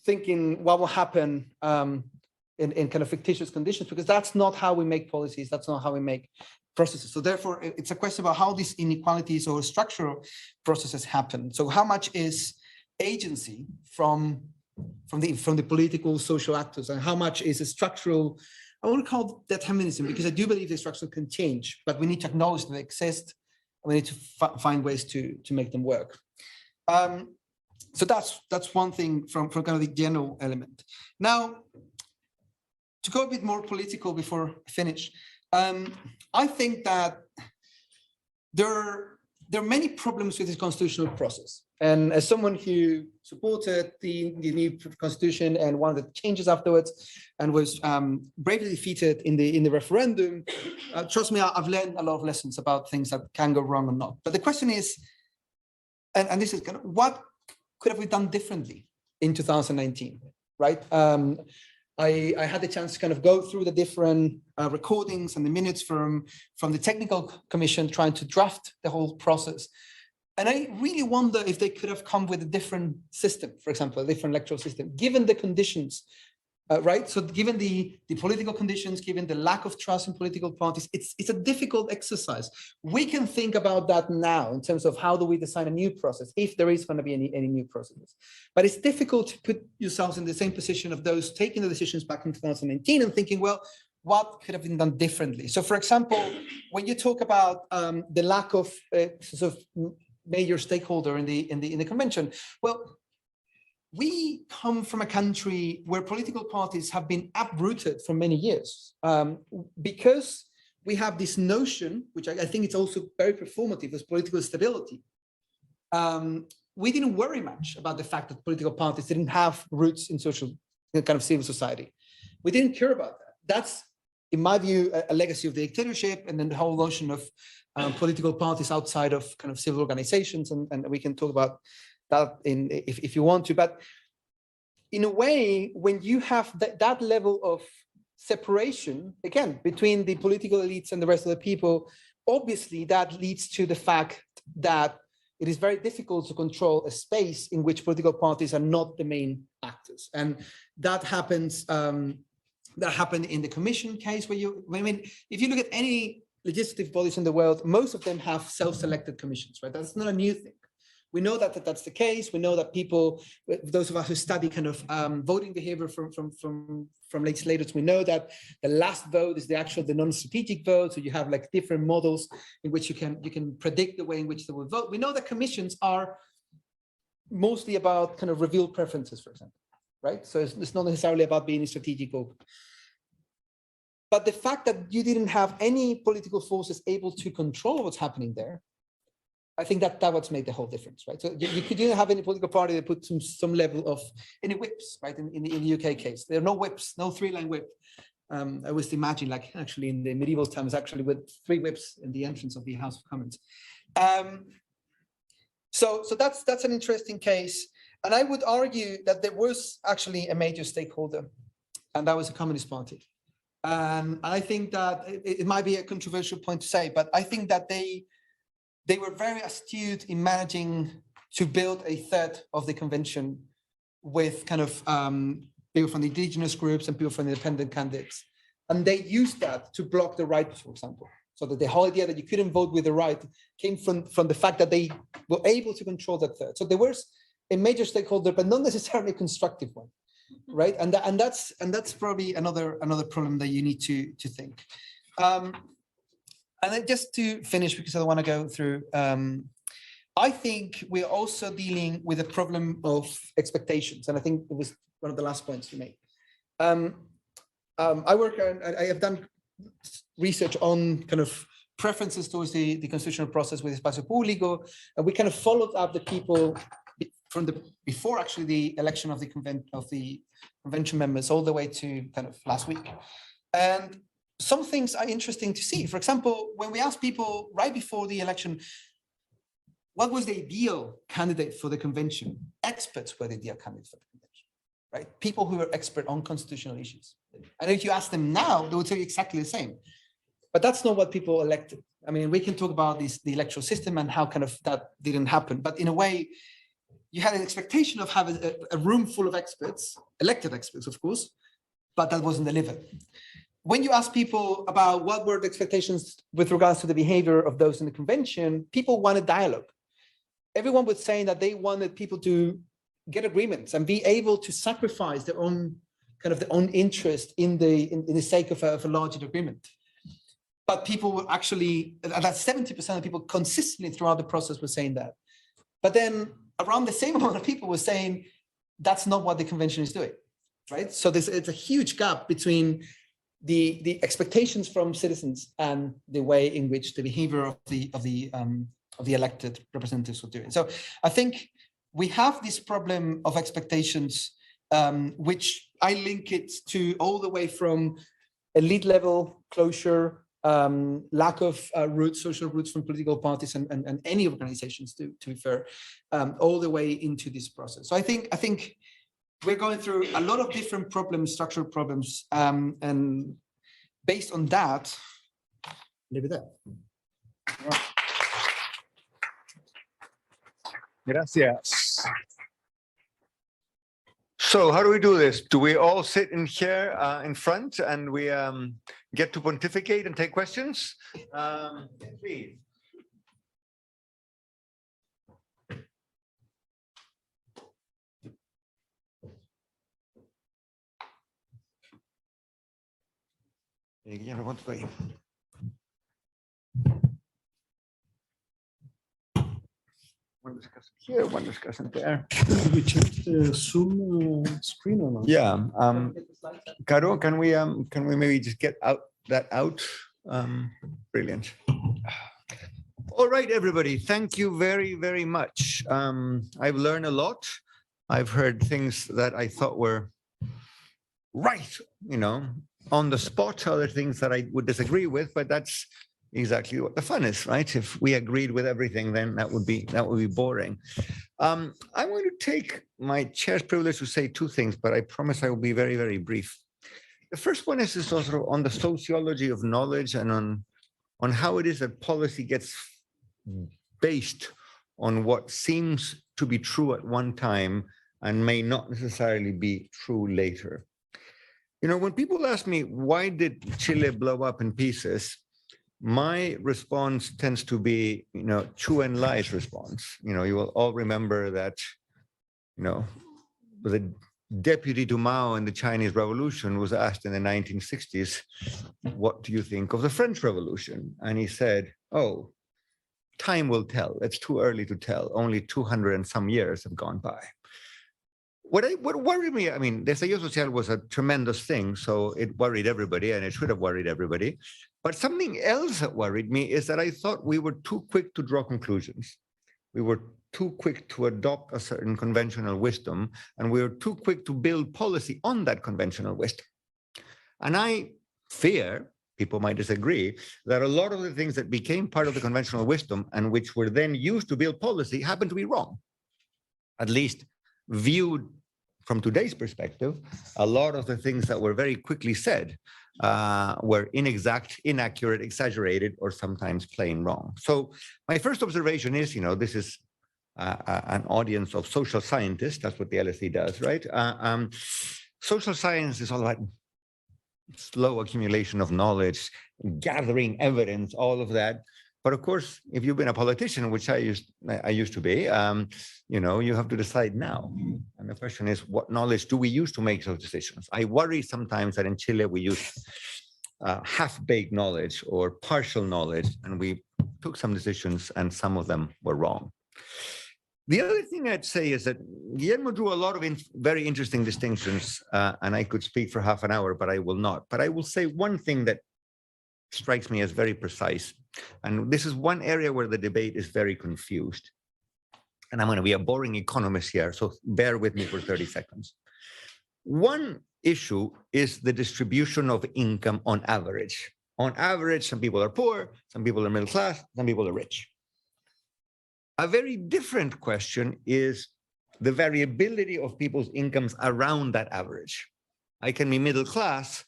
thinking what will happen in kind of fictitious conditions, because that's not how we make policies. That's not how we make processes. So therefore, it's a question about how these inequalities or structural processes happen. So how much is agency from the political social actors, and how much is a structural, I want to call it determinism, because I do believe the structure can change, but we need to acknowledge that they exist, and we need to find ways to make them work. So that's one thing from kind of the general element. Now, to go a bit more political before I finish, I think that there are many problems with this constitutional process. And as someone who supported the new constitution and one of the changes afterwards, and was bravely defeated in the referendum, trust me, I've learned a lot of lessons about things that can go wrong or not. But the question is, and this is kind of, what could have we done differently in 2019, right? I had the chance to kind of go through the different recordings and the minutes from the technical commission trying to draft the whole process. And I really wonder if they could have come with a different system, for example, a different electoral system, given the conditions, right? So given the political conditions, given the lack of trust in political parties, it's a difficult exercise. We can think about that now in terms of how do we design a new process, if there is going to be any new processes. But it's difficult to put yourselves in the same position of those taking the decisions back in 2019 and thinking, well, what could have been done differently? So for example, when you talk about the lack of sort of major stakeholder in the convention, well, we come from a country where political parties have been uprooted for many years because we have this notion, which I think it's also very performative, as political stability. We didn't worry much about the fact that political parties didn't have roots in kind of civil society. We didn't care about that. That's, in my view, a legacy of the dictatorship, and then the whole notion of political parties outside of kind of civil organizations, and we can talk about that if you want to. But in a way, when you have that level of separation, again, between the political elites and the rest of the people, obviously that leads to the fact that it is very difficult to control a space in which political parties are not the main actors. And that happens, that happened in the commission case, where if you look at any legislative bodies in the world, most of them have self-selected commissions, right? That's not a new thing. We know that that's the case. We know that people, those of us who study kind of voting behavior from legislators, we know that the last vote is the non-strategic vote. So you have like different models in which you can predict the way in which they will vote. We know that commissions are mostly about kind of revealed preferences, for example, right? So it's not necessarily about being a strategic vote. But the fact that you didn't have any political forces able to control what's happening there, I think that what's made the whole difference, right? So you didn't have any political party that put some level of any whips, right? In the UK case, there are no whips, no three-line whip. I always imagine, like actually in the medieval times, actually with 3 whips in the entrance of the House of Commons. So that's an interesting case, and I would argue that there was actually a major stakeholder, and that was the Communist Party. And I think that it might be a controversial point to say, but I think that they were very astute in managing to build a third of the convention with kind of people from the indigenous groups and people from the independent candidates. And they used that to block the right, for example. So that the whole idea that you couldn't vote with the right came from the fact that they were able to control that third. So there was a major stakeholder, but not necessarily a constructive one, right? And that's probably another problem that you need to think. And then just to finish, because I don't want to go through, I think we're also dealing with a problem of expectations. And I think it was one of the last points you made. I have done research on kind of preferences towards the constitutional process with Espacio Público. And we kind of followed up the people from before actually the election of the convention members all the way to kind of last week. And some things are interesting to see. For example, when we asked people right before the election, what was the ideal candidate for the convention? Experts were the ideal candidate for the convention, right? People who were expert on constitutional issues. And if you ask them now, they would tell you exactly the same. But that's not what people elected. I mean, we can talk about the electoral system and how kind of that didn't happen. But in a way, you had an expectation of having a room full of experts, elected experts, of course, but that wasn't delivered. When you ask people about what were the expectations with regards to the behavior of those in the convention, people wanted dialogue. Everyone was saying that they wanted people to get agreements and be able to sacrifice their own interest in the sake of a larger agreement. But people were actually, that 70% of people consistently throughout the process were saying that. But then around the same amount of people were saying that's not what the convention is doing, right? So it's a huge gap between the expectations from citizens and the way in which the behavior of the elected representatives were doing. So I think we have this problem of expectations, which I link it to all the way from elite level closure, lack of social roots from political parties and any organizations, to be fair, all the way into this process. So I think we're going through a lot of different problems, structural problems, and based on that, leave it there. Right. Gracias. So how do we do this? Do we all sit in here in front and we get to pontificate and take questions? Please. Guillermo, ¿cuánto estoy? One discuss here, one discuss there. We changed the Zoom screen or not? Yeah. Caro, can we maybe just get that out? Brilliant. All right, everybody. Thank you very, very much. I've learned a lot. I've heard things that I thought were right, on the spot, other things that I would disagree with, but that's exactly what the fun is, right? If we agreed with everything, then that would be boring. I'm going to take my chair's privilege to say 2 things, but I promise I will be very, very brief. The first one is also on the sociology of knowledge and on how it is that policy gets based on what seems to be true at one time and may not necessarily be true later. When people ask me, why did Chile blow up in pieces? my response tends to be, Chu Enlai's response. You will all remember that, the deputy to Mao in the Chinese Revolution was asked in the 1960s, what do you think of the French Revolution? And he said, oh, time will tell. It's too early to tell. Only 200 and some years have gone by. What worried me, I mean, Desarrollo Social was a tremendous thing, so it worried everybody, and it should have worried everybody. But something else that worried me is that I thought we were too quick to draw conclusions. We were too quick to adopt a certain conventional wisdom, and we were too quick to build policy on that conventional wisdom. And I fear, people might disagree, that a lot of the things that became part of the conventional wisdom and which were then used to build policy happen to be wrong. At least viewed from today's perspective, a lot of the things that were very quickly said were inexact, inaccurate, exaggerated, or sometimes plain wrong. So my first observation is, this is an audience of social scientists. That's what the LSE does, right? Social science is all about slow accumulation of knowledge, gathering evidence, all of that. But of course, if you've been a politician, which I used to be, you have to decide now. And the question is, what knowledge do we use to make those decisions? I worry sometimes that in Chile we use half-baked knowledge or partial knowledge, and we took some decisions and some of them were wrong. The other thing I'd say is that Guillermo drew a lot of very interesting distinctions, and I could speak for half an hour, but I will not. But I will say one thing that strikes me as very precise. And this is one area where the debate is very confused. And I'm going to be a boring economist here, so bear with me for 30 seconds. One issue is the distribution of income on average. On average, some people are poor, some people are middle class, some people are rich. A very different question is the variability of people's incomes around that average. I can be middle class,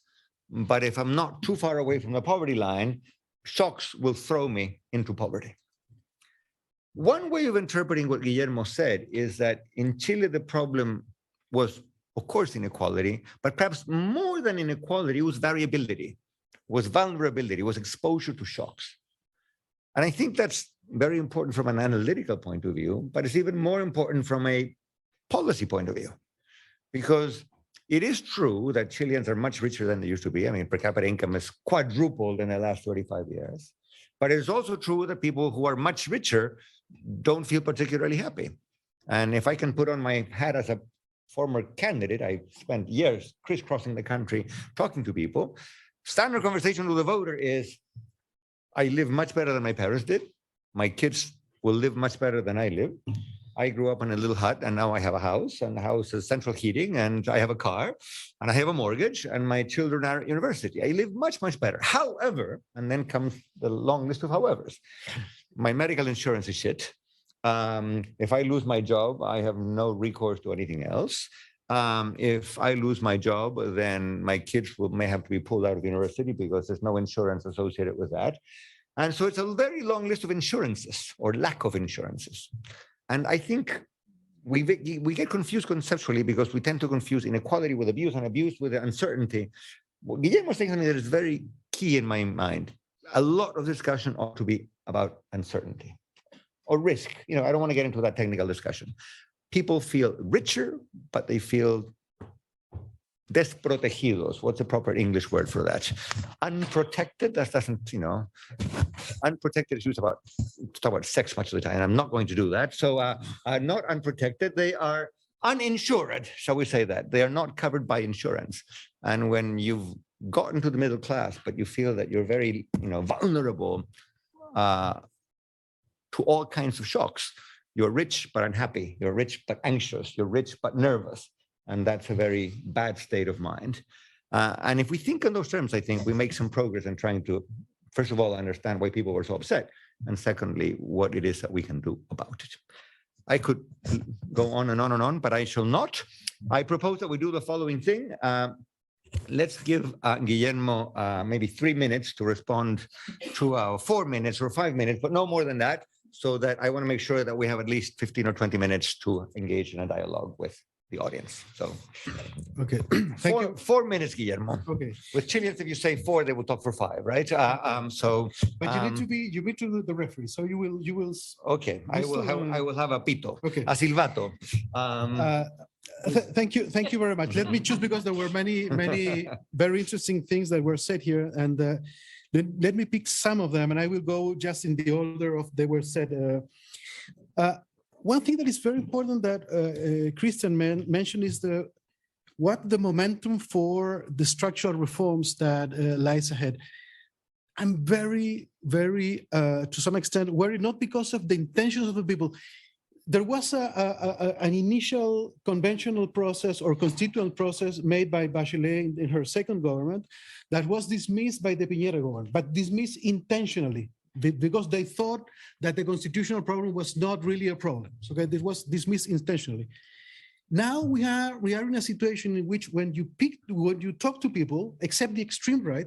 but if I'm not too far away from the poverty line, shocks will throw me into poverty. One way of interpreting what Guillermo said is that in Chile, the problem was, of course, inequality, but perhaps more than inequality was variability, was vulnerability, was exposure to shocks. And I think that's very important from an analytical point of view, but it's even more important from a policy point of view, because it is true that Chileans are much richer than they used to be. I mean, per capita income has quadrupled in the last 35 years. But it is also true that people who are much richer don't feel particularly happy. And if I can put on my hat as a former candidate, I spent years crisscrossing the country talking to people. Standard conversation with a voter is, I live much better than my parents did. My kids will live much better than I live. I grew up in a little hut and now I have a house, and the house has central heating, and I have a car and I have a mortgage, and my children are at university. I live much, much better. However, and then comes the long list of howevers. My medical insurance is shit. If I lose my job, I have no recourse to anything else. If I lose my job, then my kids may have to be pulled out of university because there's no insurance associated with that. And so it's a very long list of insurances or lack of insurances. And I think we get confused conceptually because we tend to confuse inequality with abuse and abuse with uncertainty. Well, Guillermo was saying something that is very key in my mind. A lot of discussion ought to be about uncertainty or risk. I don't want to get into that technical discussion. People feel richer, but they feel desprotegidos. What's the proper English word for that? Unprotected. That doesn't, unprotected is used to talk about sex much of the time, and I'm not going to do that. So not unprotected, they are uninsured, shall we say that? They are not covered by insurance. And when you've gotten to the middle class, but you feel that you're very, vulnerable to all kinds of shocks, you're rich but unhappy, you're rich but anxious, you're rich but nervous. And that's a very bad state of mind. And if we think in those terms, I think we make some progress in trying to, first of all, understand why people were so upset. And secondly, what it is that we can do about it. I could go on and on and on, but I shall not. I propose that we do the following thing. Let's give Guillermo maybe 3 minutes to respond to our 4 minutes or 5 minutes, but no more than that, so that I want to make sure that we have at least 15 or 20 minutes to engage in a dialogue with the audience. So Okay, thank you. 4 minutes, Guillermo. Okay, With Chileans, if you say 4, they will talk for 5, right? So, but you need to be, you need to do the referee, so you will. okay, I will have a pito, Okay. a silbato. Thank you very much. Let me choose because there were many very interesting things that were said here, and let me pick some of them, and I will go just in the order of they were said. One thing that is very important that Kirsten mentioned is what the momentum for the structural reforms that lies ahead. I'm very, to some extent worried, not because of the intentions of the people. There was an initial conventional process or constituent process made by Bachelet in her second government that was dismissed by the Piñera government, but dismissed intentionally because they thought that the constitutional problem was not really a problem. So it was dismissed intentionally. Now we are in a situation in which when you talk to people, except the extreme right,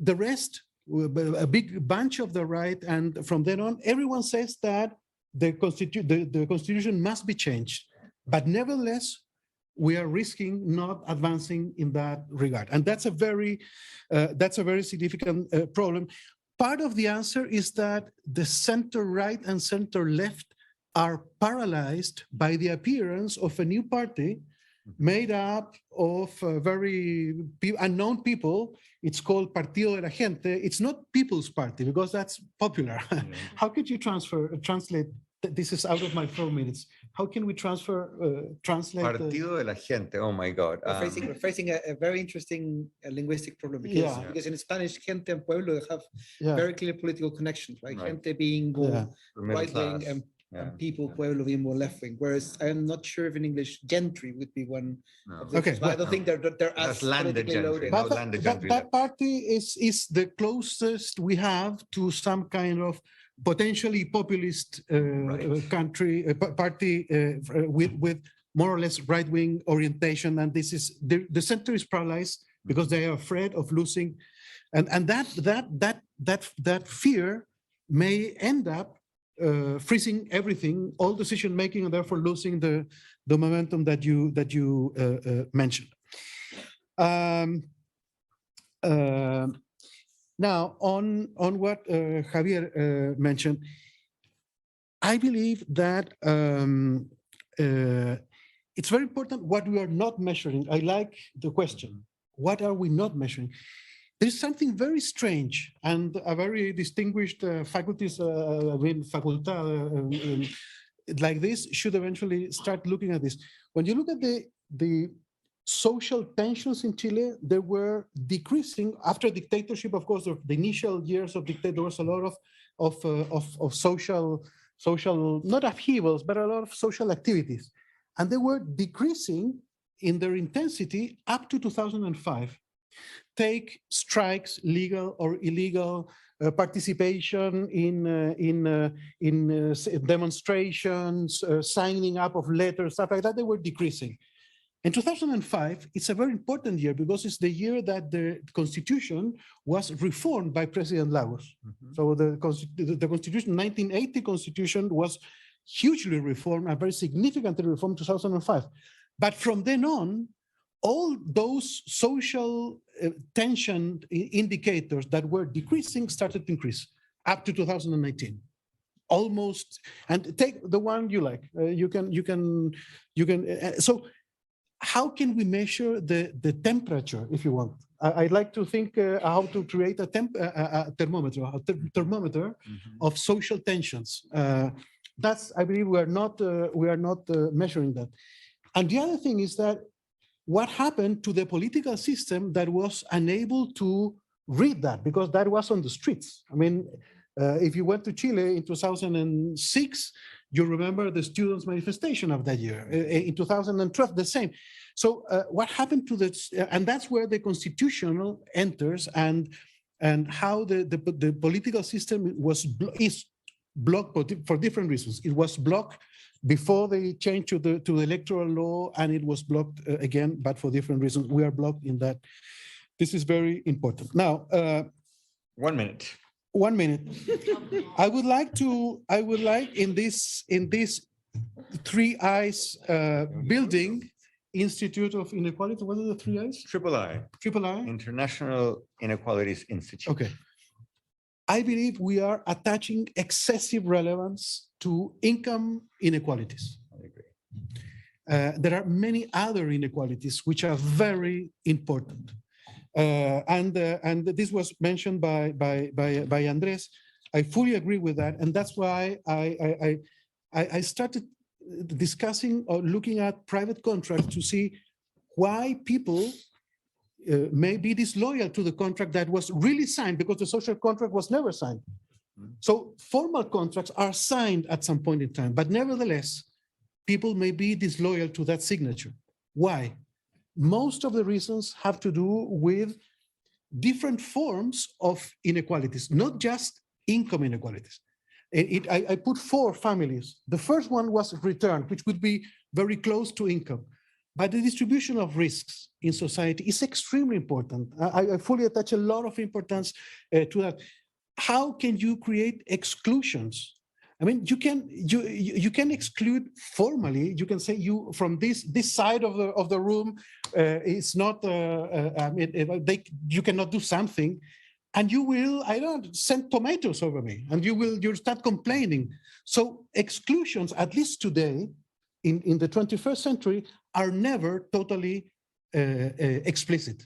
the rest, a big bunch of the right, and from then on, everyone says that the constitution must be changed. But nevertheless, we are risking not advancing in that regard, and that's a very significant problem. Part of the answer is that the center right and center left are paralyzed by the appearance of a new party made up of very unknown people. It's called Partido de la Gente. It's not People's Party because that's popular. How could you translate? This is out of my 4 minutes. How can we translate? Partido de la Gente. Oh my God. We're facing a very interesting linguistic problem because in Spanish, gente and pueblo have very clear political connections, right? Gente being more right wing and people, pueblo being more left wing. Whereas I'm not sure if in English gentry would be one of those. Okay, But I don't think they're as politically loaded. That party is the closest we have to some kind of potentially populist party with more or less right-wing orientation, and this is the center is paralyzed because they are afraid of losing, and that fear may end up freezing everything, all decision making, and therefore losing the momentum that you mentioned. Now, on what Javier mentioned, I believe that it's very important what we are not measuring. I like the question, what are we not measuring? There's something very strange, and a very distinguished faculties, facultad like this should eventually start looking at this. When you look at the social tensions in Chile, they were decreasing after dictatorship. Of course, the initial years of dictatorship, there was a lot of social, not upheavals, but a lot of social activities. And they were decreasing in their intensity up to 2005. Take strikes, legal or illegal, participation in demonstrations, signing up of letters, stuff like that, they were decreasing. In 2005, it's a very important year because it's the year that the constitution was reformed by President Lagos. So the constitution, 1980 constitution was hugely reformed, and very significantly reformed in 2005. But from then on, all those social tension indicators that were decreasing started to increase up to 2019. Almost, and take the one you like. So how can we measure the temperature, if you want? I'd like to think how to create a thermometer of social tensions. That's, I believe, we are not measuring that. And the other thing is that what happened to the political system that was unable to read that, because that was on the streets. I mean, if you went to Chile in 2006, you remember the students' manifestation of that year. In 2012, the same. So what happened to this, and that's where the constitutional enters, and how the political system is blocked for different reasons. It was blocked before they changed to the electoral law, and it was blocked again, but for different reasons. We are blocked in that. This is very important. Now, 1 minute. 1 minute. I would like in this Three Eyes building, Institute of Inequality. What are the three Eyes? Triple I, Triple I? International Inequalities Institute. Okay. I believe we are attaching excessive relevance to income inequalities. I agree. There are many other inequalities which are very important. And this was mentioned by Andrés. I fully agree with that. And that's why I started discussing or looking at private contracts to see why people may be disloyal to the contract that was really signed, because the social contract was never signed. So formal contracts are signed at some point in time, but nevertheless, people may be disloyal to that signature. Why? Most of the reasons have to do with different forms of inequalities, not just income inequalities. I put four families. The first one was return, which would be very close to income. But the distribution of risks in society is extremely important. I fully attach a lot of importance to that. How can you create exclusions? I mean, you can exclude formally. You can say you from this side of the room is not. I mean, you cannot do something, and you will, I don't send tomatoes over me, and you'll start complaining. So exclusions, at least today, in the 21st century, are never totally explicit.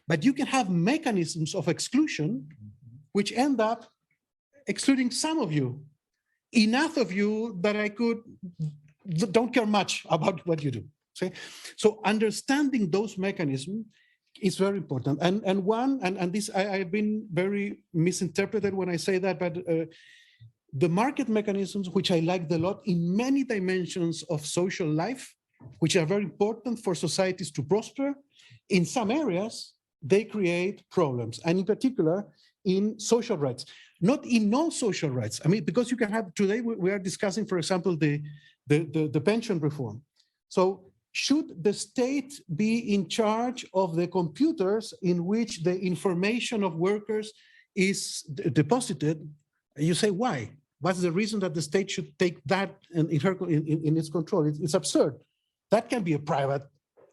But you can have mechanisms of exclusion which end up excluding some of you, enough of you that don't care much about what you do. See? So understanding those mechanisms is very important. And this, I've been very misinterpreted when I say that, but the market mechanisms, which I like a lot in many dimensions of social life, which are very important for societies to prosper, in some areas, they create problems. And in particular, in social rights, not in non-social rights. I mean, because you can have, today we are discussing, for example, the pension reform. So should the state be in charge of the computers in which the information of workers is deposited? You say, why? What's the reason that the state should take that in its control? It's absurd. That can be a private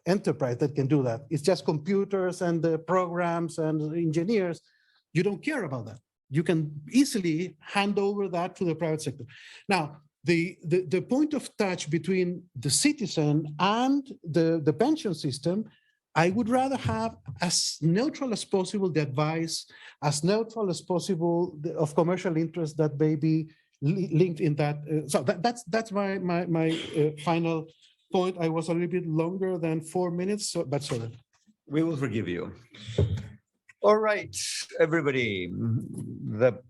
enterprise that can do that. It's just computers and the programs and engineers. You don't care about that. You can easily hand over that to the private sector. Now, the point of touch between the citizen and the pension system, I would rather have as neutral as possible the advice, as neutral as possible of commercial interest that may be linked in that. So that's my final point. I was a little bit longer than 4 minutes, but sorry. We will forgive you. All right, everybody. The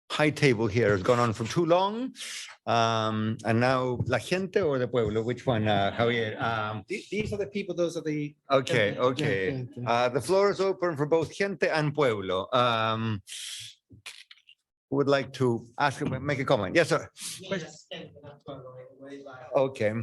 high table here has gone on for too long. And now La Gente or the Pueblo, which one, Javier? These are the people, those are the. Okay, okay. The floor is open for both Gente and Pueblo. Who would like to ask, make a comment? Yes, sir. Okay.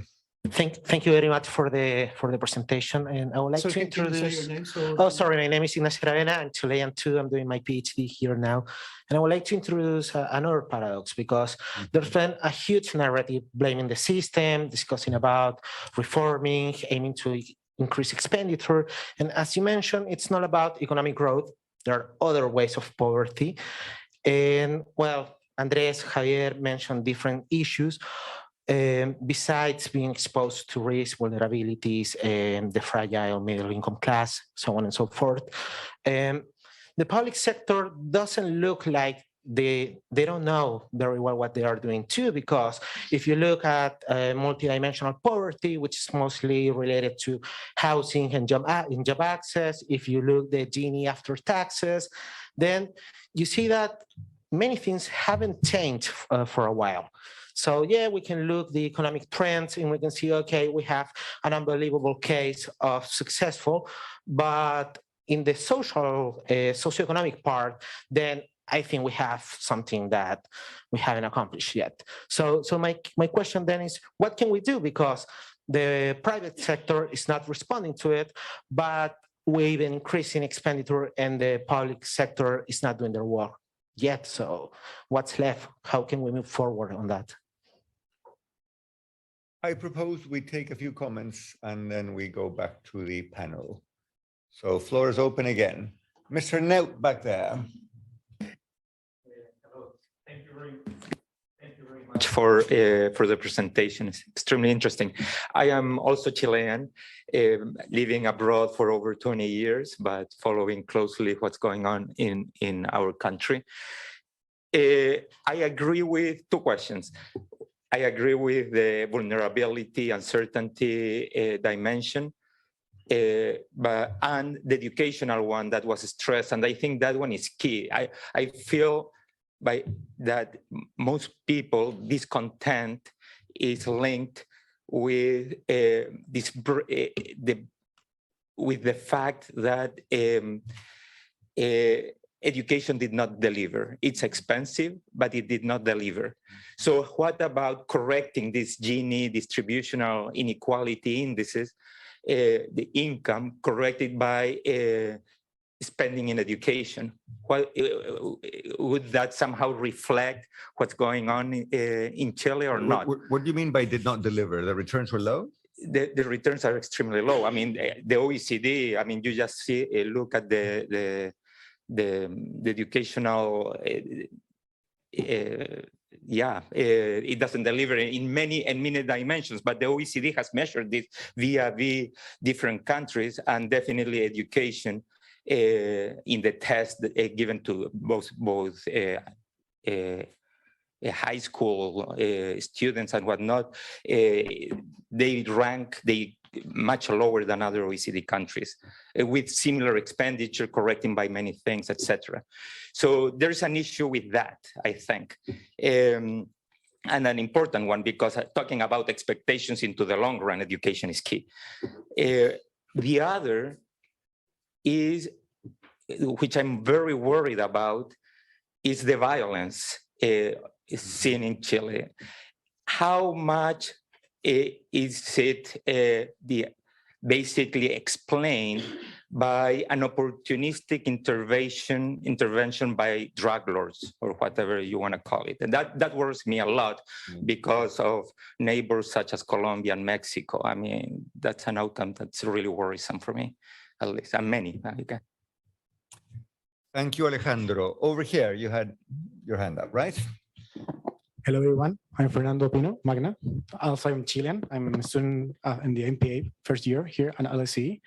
Thank you very much for the presentation, and I would like to introduce. Oh, sorry, my name is Ignacio Aravena. I'm Chilean too. I'm doing my PhD here now, and I would like to introduce another paradox, because there's been a huge narrative blaming the system, discussing about reforming, aiming to increase expenditure, and as you mentioned, it's not about economic growth. There are other ways of poverty, and well, Andrés, Javier mentioned different issues. Besides being exposed to risk, vulnerabilities, and the fragile middle income class, so on and so forth, the public sector doesn't look like they don't know very well what they are doing too, because if you look at multidimensional poverty, which is mostly related to housing and job access, if you look at the Gini after taxes, then you see that many things haven't changed for a while. So yeah, we can look the economic trends and we can see, okay, we have an unbelievable case of successful, but in the socioeconomic part, then I think we have something that we haven't accomplished yet. So my question then is, what can we do? Because the private sector is not responding to it, but we've been increasing expenditure and the public sector is not doing their work yet. So what's left? How can we move forward on that? I propose we take a few comments and then we go back to the panel. So floor is open again. Mr. Nout back there. Thank you very much for the presentation. It's extremely interesting. I am also Chilean, living abroad for over 20 years, but following closely what's going on in our country. I agree with two questions. I agree with the vulnerability, uncertainty dimension, and the educational one that was stressed, and I think that one is key. I feel that most people discontent is linked with with the fact that education did not deliver. It's expensive, but it did not deliver. So what about correcting this Gini distributional inequality indices, the income corrected by spending in education? Would that somehow reflect what's going on in Chile or not? What do you mean by did not deliver? The returns were low? The returns are extremely low. I mean, the OECD, I mean, you just see a look at the educational, it doesn't deliver in many dimensions, but the OECD has measured this via different countries, and definitely education in the test given to both high school students and whatnot, they rank much lower than other OECD countries with similar expenditure, correcting by many things, etc. So there's an issue with that, I think. And an important one, because talking about expectations into the long run, education is key. The other is, which I'm very worried about, is the violence seen in Chile. How much is it basically explained by an opportunistic intervention by drug lords, or whatever you want to call it? And that worries me a lot because of neighbors such as Colombia and Mexico. I mean, that's an outcome that's really worrisome for me, at least, and many. Okay. Thank you, Alejandro. Over here, you had your hand up, right? Hello, everyone. I'm Fernando Pino, Magna. Also, I'm Chilean. I'm a student in the MPA first year here at LSE.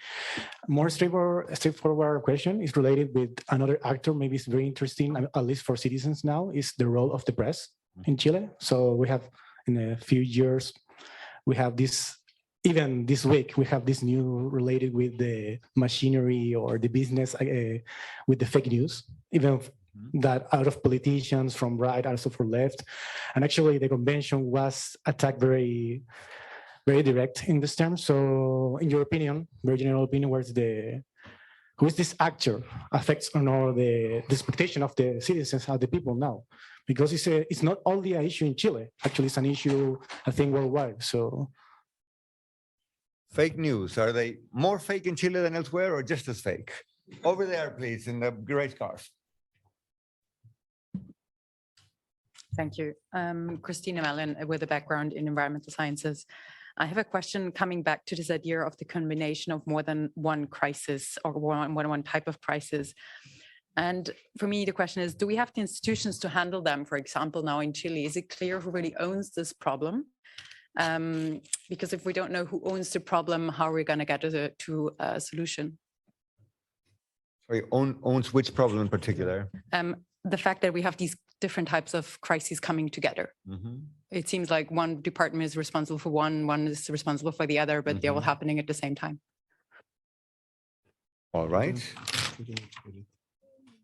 More straightforward question is related with another actor. Maybe it's very interesting, at least for citizens now, is the role of the press in Chile. So we have, in a few years, we have this, even this week, we have this new related with the machinery or the business with the fake news, even that out of politicians from right, also from left. And actually the convention was attacked very, very direct in this term. So in your opinion, very general opinion, who is this actor affects or not the expectation of the citizens, of the people now? Because it's not only an issue in Chile, actually it's an issue, I think, worldwide. So. Fake news, are they more fake in Chile than elsewhere or just as fake? Over there, please, in the gray scarf. Thank you. Christina Mellon with a background in environmental sciences. I have a question coming back to this idea of the combination of more than one crisis or one type of crisis. And for me, the question is, do we have the institutions to handle them? For example, now in Chile, is it clear who really owns this problem? Because if we don't know who owns the problem, how are we going to get to a solution? Sorry, owns which problem in particular? The fact that we have these different types of crises coming together. It seems like one department is responsible for one is responsible for the other, but they're all happening at the same time. All right.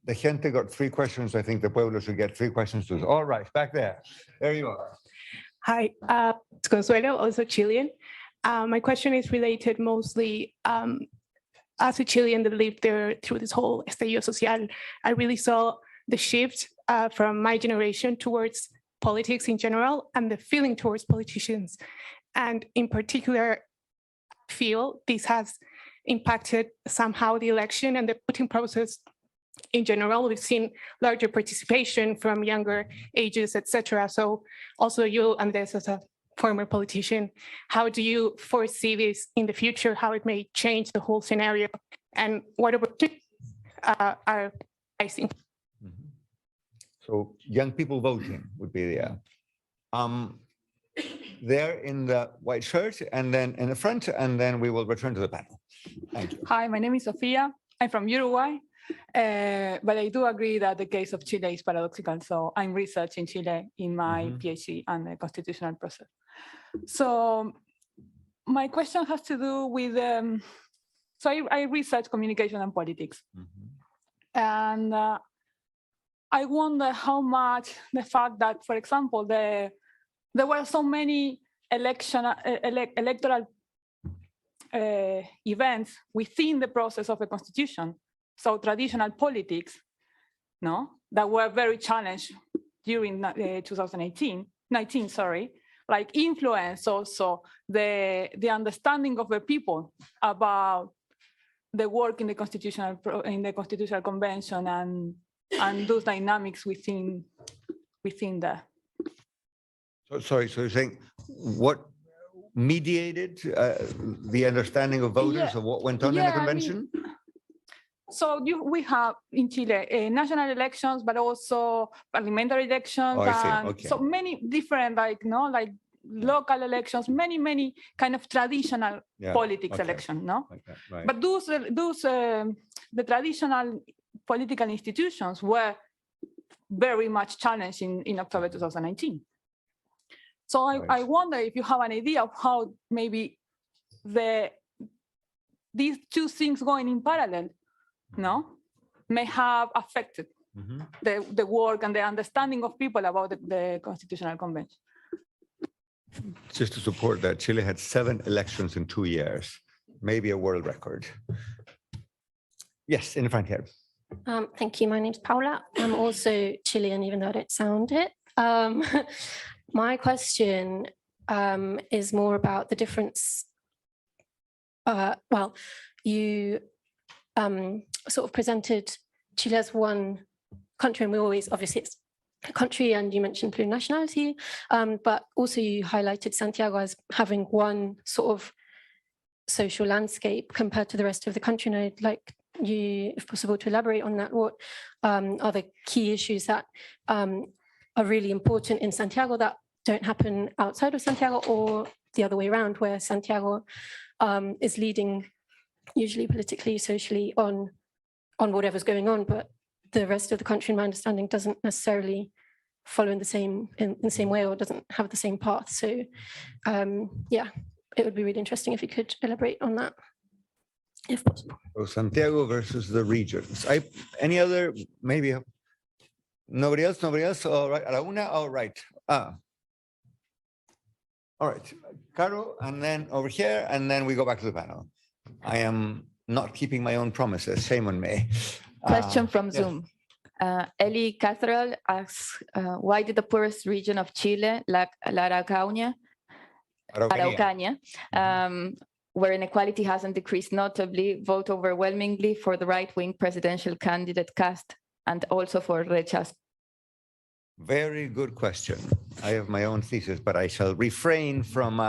The gente got 3 questions. I think the pueblo should get 3 questions too. All right, back there. There you are. Hi, it's Consuelo, also Chilean. My question is related mostly as a Chilean that lived there through this whole estallido social. I really saw the shift from my generation towards politics in general and the feeling towards politicians. And in particular, I feel this has impacted somehow the election and the voting process in general. We've seen larger participation from younger ages, etc. So also you, Andrés, as a former politician, how do you foresee this in the future, how it may change the whole scenario, and what opportunities are rising? So young people voting would be there in the white shirt and then in the front, and then we will return to the panel. Thank you. Hi, my name is Sofia. I'm from Uruguay, but I do agree that the case of Chile is paradoxical. So I'm researching Chile in my PhD and the constitutional process. So my question has to do with, so I research communication and politics. And I wonder how much the fact that, for example, there were so many electoral events within the process of a constitution, so traditional politics, no, that were very challenged during 2019, like influence also the understanding of the people about the work in the constitutional convention and those dynamics within the. So, sorry, so you're saying what mediated the understanding of voters of what went on in the convention? So we have in Chile national elections, but also parliamentary elections, so many different, like local elections, many kind of traditional politics election, no? Right. But those the traditional political institutions were very much challenged in October 2019. So I wonder if you have an idea of how maybe these two things going in parallel, no, may have affected the work and the understanding of people about the Constitutional Convention. Just to support that, Chile had 7 elections in 2 years, maybe a world record. Yes, in the front here. Thank you. My name's Paula. I'm also Chilean, even though I don't sound it. My question is more about the difference. Well, you sort of presented Chile as one country, and we always, obviously, it's a country, and you mentioned plurinationality, but also you highlighted Santiago as having one sort of social landscape compared to the rest of the country. And I'd like you, if possible, to elaborate on that. What are the key issues that are really important in Santiago that don't happen outside of Santiago, or the other way around, where Santiago is leading usually politically, socially on whatever's going on, but the rest of the country, in my understanding, doesn't necessarily follow in the same way, or doesn't have the same path. So yeah, it would be really interesting if you could elaborate on that, if possible. So Santiago versus the regions. Any other, maybe nobody else? All right, a la una, all right. All right, Caro, and then over here, and then we go back to the panel. I am not keeping my own promises, shame on me. Question from yes. Zoom. Eli Catherall asks, why did the poorest region of Chile, La Araucanía, where inequality hasn't decreased notably, vote overwhelmingly for the right-wing presidential candidate Cast and also for Rechazo? Very good question. I have my own thesis, but I shall refrain from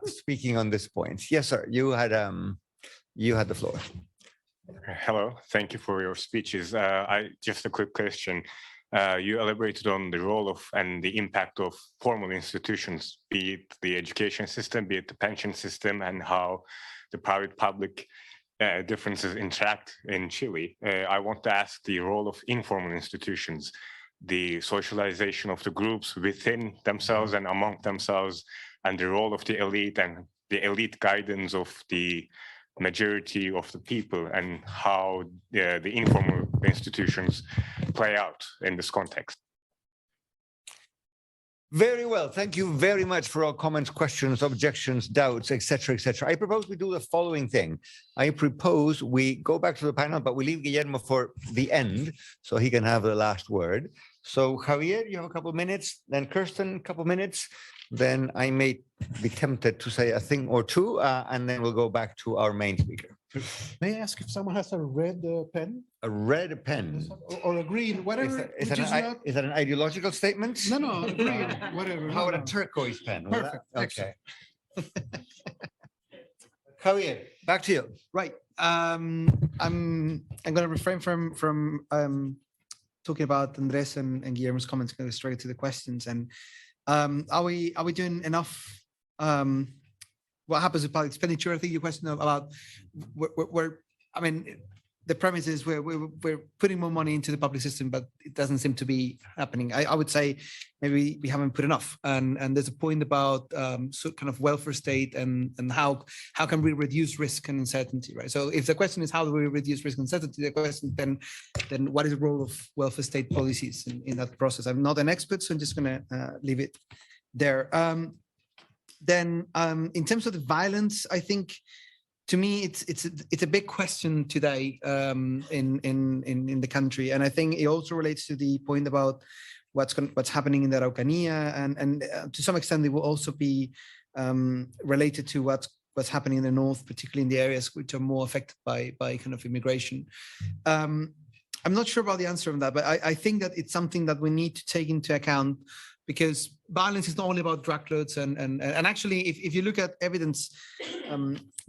speaking on this point. Yes, sir. You had the floor. Hello. Thank you for your speeches. Just a quick question. You elaborated on the role of and the impact of formal institutions, be it the education system, be it the pension system, and how the private-public differences interact in Chile. I want to ask the role of informal institutions, the socialization of the groups within themselves and among themselves, and the role of the elite and the elite guidance of the majority of the people, and how the informal institutions play out in this context. Very well. Thank you very much for all comments, questions, objections, doubts, etc., etc. I propose we do the following thing. I propose we go back to the panel, but we leave Guillermo for the end so he can have the last word. So Javier, you have a couple of minutes, then Kirsten, a couple of minutes, then I may be tempted to say a thing or two, and then we'll go back to our main speaker. May I ask if someone has a red pen A red pen. or a green, whatever? Is which that is not- an ideological statement? No, green, whatever. How no, about no. a turquoise pen? Will Perfect, that- Okay. Javier, back to you. Right. I'm going to refrain from talking about Andrés and Guillermo's comments, going straight to the questions. And are we doing enough? What happens with public expenditure? I think your question about where I mean, the premise is we're putting more money into the public system, but it doesn't seem to be happening. I would say maybe we haven't put enough. And there's a point about so kind of welfare state and how can we reduce risk and uncertainty, right? So if the question is how do we reduce risk and uncertainty, the question then what is the role of welfare state policies in that process? I'm not an expert, so I'm just going to leave it there. Then in terms of the violence, I think to me it's a big question today in the country, and I think it also relates to the point about what's happening in the Araucanía, and to some extent it will also be related to what's happening in the north, particularly in the areas which are more affected by kind of immigration. I'm not sure about the answer on that, but I think that it's something that we need to take into account, because violence is not only about drug lords and actually if you look at evidence,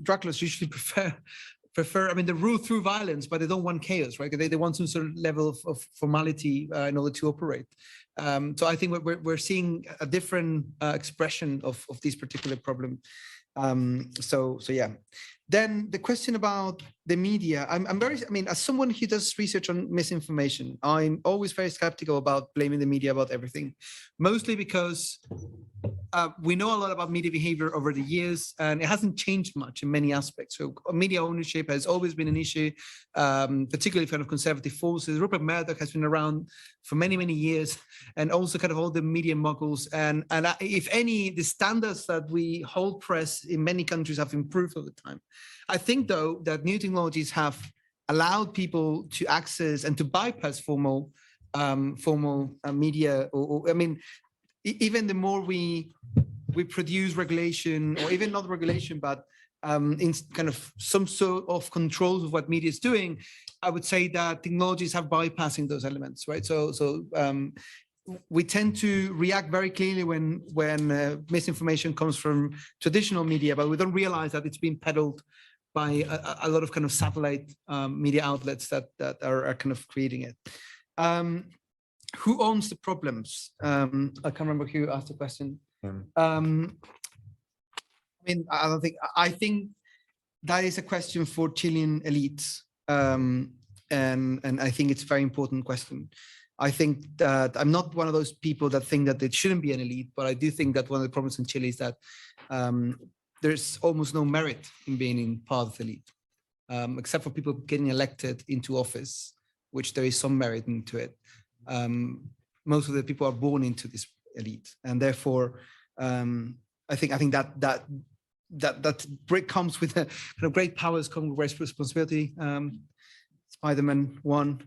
drug lords usually prefer, I mean, they rule through violence, but they don't want chaos, right? They want some sort of level of formality in order to operate. So I think we're seeing a different expression of this particular problem. So yeah. Then the question about the media, I mean, as someone who does research on misinformation, I'm always very skeptical about blaming the media about everything, mostly because we know a lot about media behavior over the years, and it hasn't changed much in many aspects. So media ownership has always been an issue, particularly kind of conservative forces. Rupert Murdoch has been around for many, many years, and also kind of all the media moguls. And if any, the standards that we hold press in many countries have improved over time. I think, though, that new technologies have allowed people to access and to bypass formal media. I mean, even the more we produce regulation, or even not regulation, but in kind of some sort of controls of what media is doing, I would say that technologies have bypassing those elements, right? So we tend to react very clearly when misinformation comes from traditional media, but we don't realize that it's being peddled by a lot of kind of satellite media outlets that are kind of creating it. Who owns the problems? I can't remember who asked the question. I mean, I think that is a question for Chilean elites. And I think it's a very important question. I think that I'm not one of those people that think that it shouldn't be an elite, but I do think that one of the problems in Chile is that there's almost no merit in being in part of the elite, except for people getting elected into office, which there is some merit into it. Most of the people are born into this elite, and therefore, I think that break comes with a kind of great powers come with great responsibility. Spider-Man 1.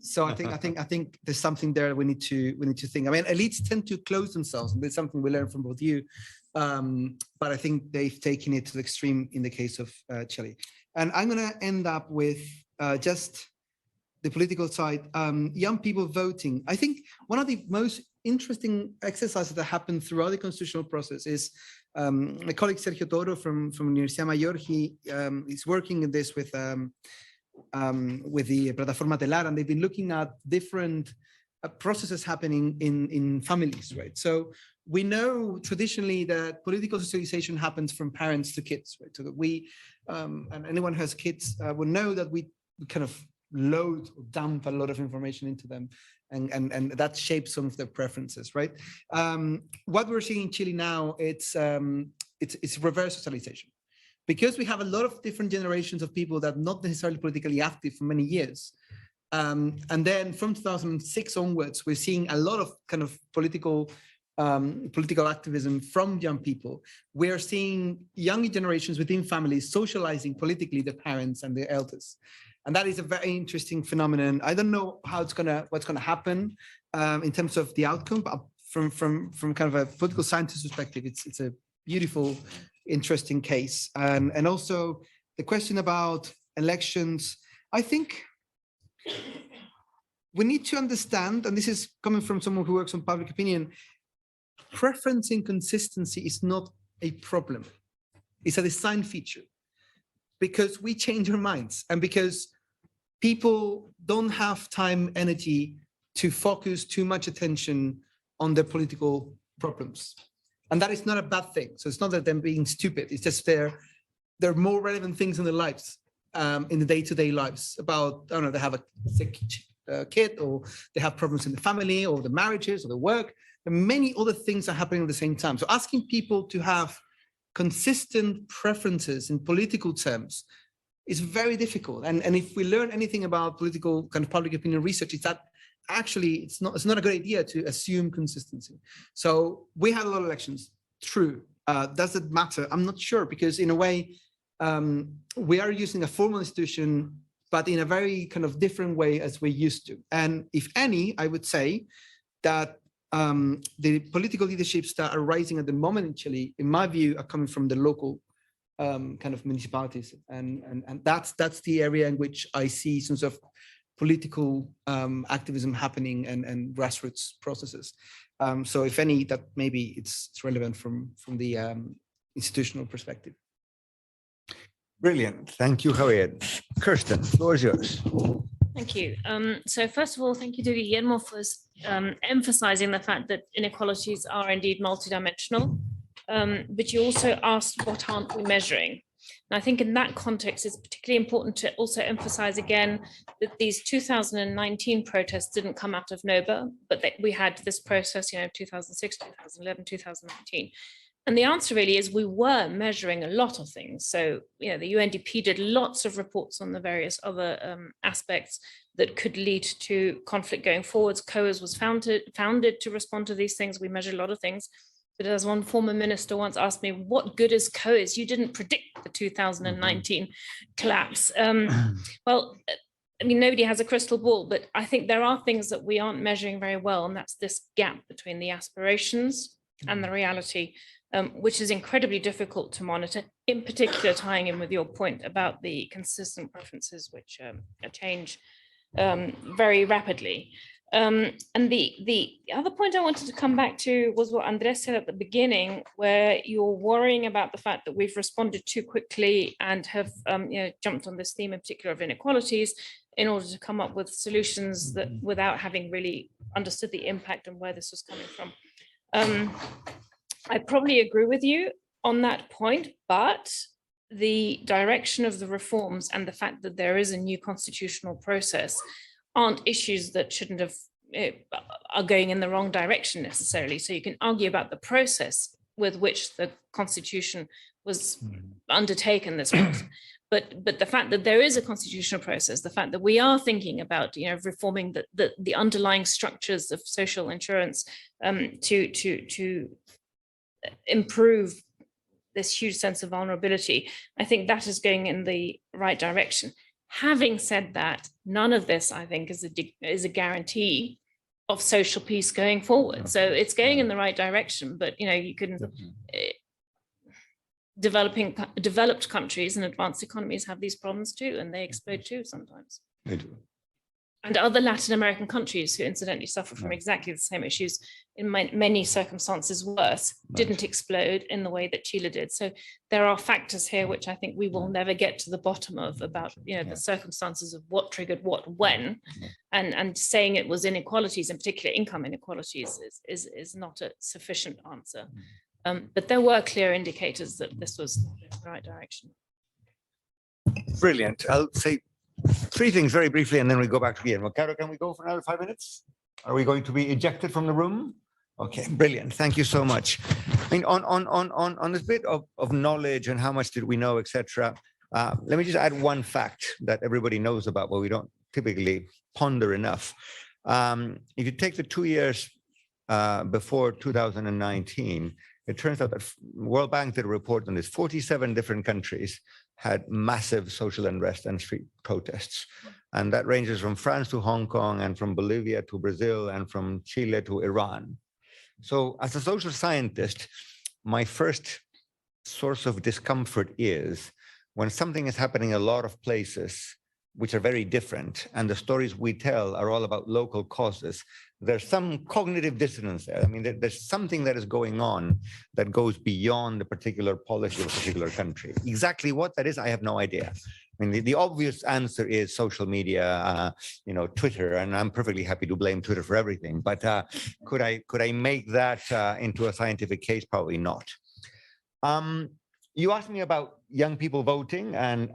So I think there's something there we need to think. I mean, elites tend to close themselves, and there's something we learned from both you. But I think they've taken it to the extreme in the case of Chile. And I'm going to end up with just the political side. Young people voting. I think one of the most interesting exercises that happened throughout the constitutional process is my colleague Sergio Toro from Universidad Mayor. He is working in this with the Plataforma Telar, and they've been looking at different processes happening in families, right? So we know traditionally that political socialization happens from parents to kids, right? So that we, and anyone who has kids will know that we kind of load or dump a lot of information into them, and that shapes some of their preferences, right? What we're seeing in Chile now, it's reverse socialization. Because we have a lot of different generations of people that are not necessarily politically active for many years. And then from 2006 onwards, we're seeing a lot of kind of political activism from young people. We're seeing younger generations within families socializing politically the parents and the elders. And that is a very interesting phenomenon. I don't know how what's gonna happen in terms of the outcome, but from kind of a political scientist perspective, it's a beautiful, interesting case. And also the question about elections, I think we need to understand, and this is coming from someone who works on public opinion, preferencing consistency is not a problem. It's a design feature because we change our minds and because people don't have time, energy to focus too much attention on their political problems. And that is not a bad thing. So it's not that them being stupid. It's just there are more relevant things in their lives, in the day-to-day lives about, I don't know, they have a sick kid or they have problems in the family or the marriages or the work. There are many other things are happening at the same time. So asking people to have consistent preferences in political terms is very difficult. And if we learn anything about political kind of public opinion research, it's that actually it's not a good idea to assume consistency. So we had a lot of elections, true. Does it matter? I'm not sure, because in a way, we are using a formal institution, but in a very kind of different way as we used to. And if any, I would say that the political leaderships that are rising at the moment in Chile, in my view, are coming from the local kind of municipalities. And that's the area in which I see some sort of political activism happening and grassroots processes. So if any, that maybe it's relevant from the institutional perspective. Brilliant. Thank you, Javier. Kirsten, floor is yours. Thank you. So first of all, thank you to Guillermo for emphasizing the fact that inequalities are indeed multidimensional. But you also asked, what aren't we measuring? And I think in that context, it's particularly important to also emphasize again that these 2019 protests didn't come out of nowhere, but that we had this process, 2006, 2011, 2019. And the answer really is we were measuring a lot of things. So, the UNDP did lots of reports on the various other aspects that could lead to conflict going forwards. COAS was founded to respond to these things. We measured a lot of things. But as one former minister once asked me, what good is COAS? You didn't predict the 2019 collapse. Well, nobody has a crystal ball, but I think there are things that we aren't measuring very well. And that's this gap between the aspirations and the reality, which is incredibly difficult to monitor, in particular tying in with your point about the consistent preferences, which change very rapidly. And the other point I wanted to come back to was what Andrés said at the beginning, where you're worrying about the fact that we've responded too quickly and have jumped on this theme in particular of inequalities in order to come up with solutions that without having really understood the impact and where this was coming from. I probably agree with you on that point, but the direction of the reforms and the fact that there is a new constitutional process aren't issues that shouldn't have are going in the wrong direction necessarily. So you can argue about the process with which the constitution was undertaken this process. But the fact that there is a constitutional process, the fact that we are thinking about reforming the underlying structures of social insurance to improve this huge sense of vulnerability, I think that is going in the right direction. Having said that, none of this, I think, is a guarantee of social peace going forward. So it's going in the right direction, but you can developed countries and advanced economies have these problems too, and they explode too sometimes. They do. And other Latin American countries who incidentally suffer from exactly the same issues, in many circumstances worse, didn't explode in the way that Chile did. So there are factors here which I think we will never get to the bottom of about the circumstances of what triggered what when, and saying it was inequalities, in particular income inequalities, is not a sufficient answer. But there were clear indicators that this was the right direction. Brilliant. I'll say three things very briefly, and then we go back to Guillermo. Caro, can we go for another 5 minutes? Are we going to be ejected from the room? Okay, brilliant. Thank you so much. I mean, on this bit of knowledge and how much did we know, etc. Let me just add one fact that everybody knows about, but we don't typically ponder enough. If you take the 2 years before 2019, it turns out that World Bank did a report on this. 47 different countries had massive social unrest and street protests. And that ranges from France to Hong Kong, and from Bolivia to Brazil, and from Chile to Iran. So as a social scientist, my first source of discomfort is when something is happening in a lot of places, which are very different, and the stories we tell are all about local causes, there's some cognitive dissonance there. I mean, there's something that is going on that goes beyond the particular policy of a particular country. Exactly what that is, I have no idea. I mean, the obvious answer is social media, Twitter, and I'm perfectly happy to blame Twitter for everything. But could I make that into a scientific case? Probably not. You asked me about young people voting and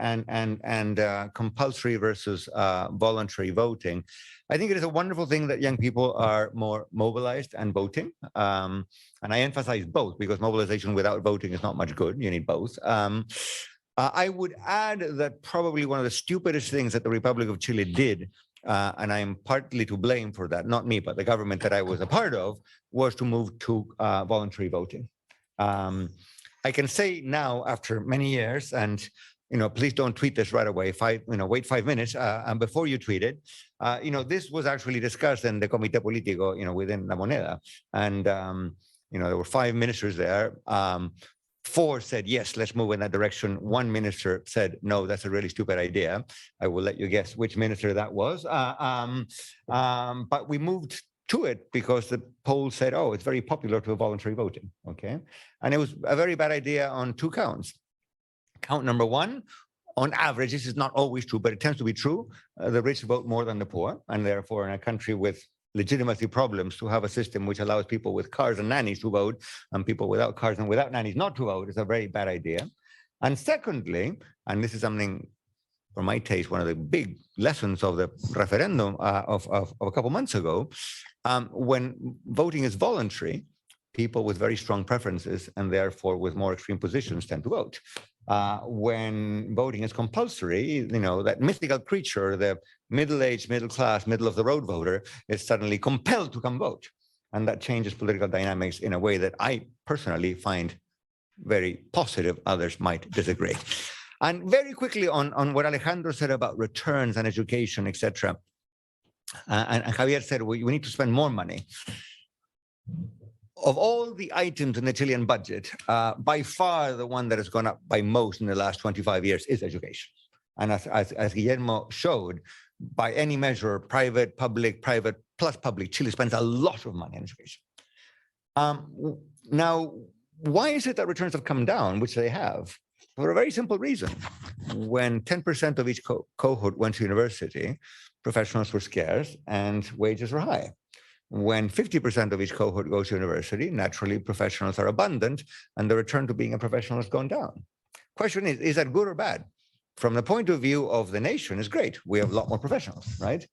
compulsory versus voluntary voting. I think it is a wonderful thing that young people are more mobilized and voting. And I emphasize both because mobilization without voting is not much good. You need both. I would add that probably one of the stupidest things that the Republic of Chile did, and I am partly to blame for that, not me, but the government that I was a part of, was to move to voluntary voting. I can say now, after many years, and please don't tweet this right away. Wait 5 minutes and before you tweet it. This was actually discussed in the Comité Político, within La Moneda, and there were 5 ministers there. 4 said, yes, let's move in that direction. 1 minister said, no, that's a really stupid idea. I will let you guess which minister that was. But we moved to it because the poll said, oh, it's very popular to voluntary voting, okay? And it was a very bad idea on 2 counts. Count number 1, on average, this is not always true, but it tends to be true, the rich vote more than the poor, and therefore in a country with legitimacy problems, to have a system which allows people with cars and nannies to vote and people without cars and without nannies not to vote is a very bad idea. And secondly, and this is something for my taste, one of the big lessons of the referendum of a couple months ago, when voting is voluntary, people with very strong preferences and therefore with more extreme positions tend to vote. When voting is compulsory, that mythical creature, the middle-aged, middle-class, middle-of-the-road voter is suddenly compelled to come vote. And that changes political dynamics in a way that I personally find very positive. Others might disagree. And very quickly on what Alejandro said about returns and education, etc. And Javier said, we need to spend more money. Of all the items in the Chilean budget, by far the one that has gone up by most in the last 25 years is education. And as Guillermo showed, by any measure, private plus public, Chile spends a lot of money on education. Now, why is it that returns have come down, which they have? For a very simple reason. When 10% of each cohort went to university, professionals were scarce and wages were high. When 50% of each cohort goes to university, naturally professionals are abundant and the return to being a professional has gone down. Question is that good or bad? From the point of view of the nation, it's great. We have a lot more professionals, right?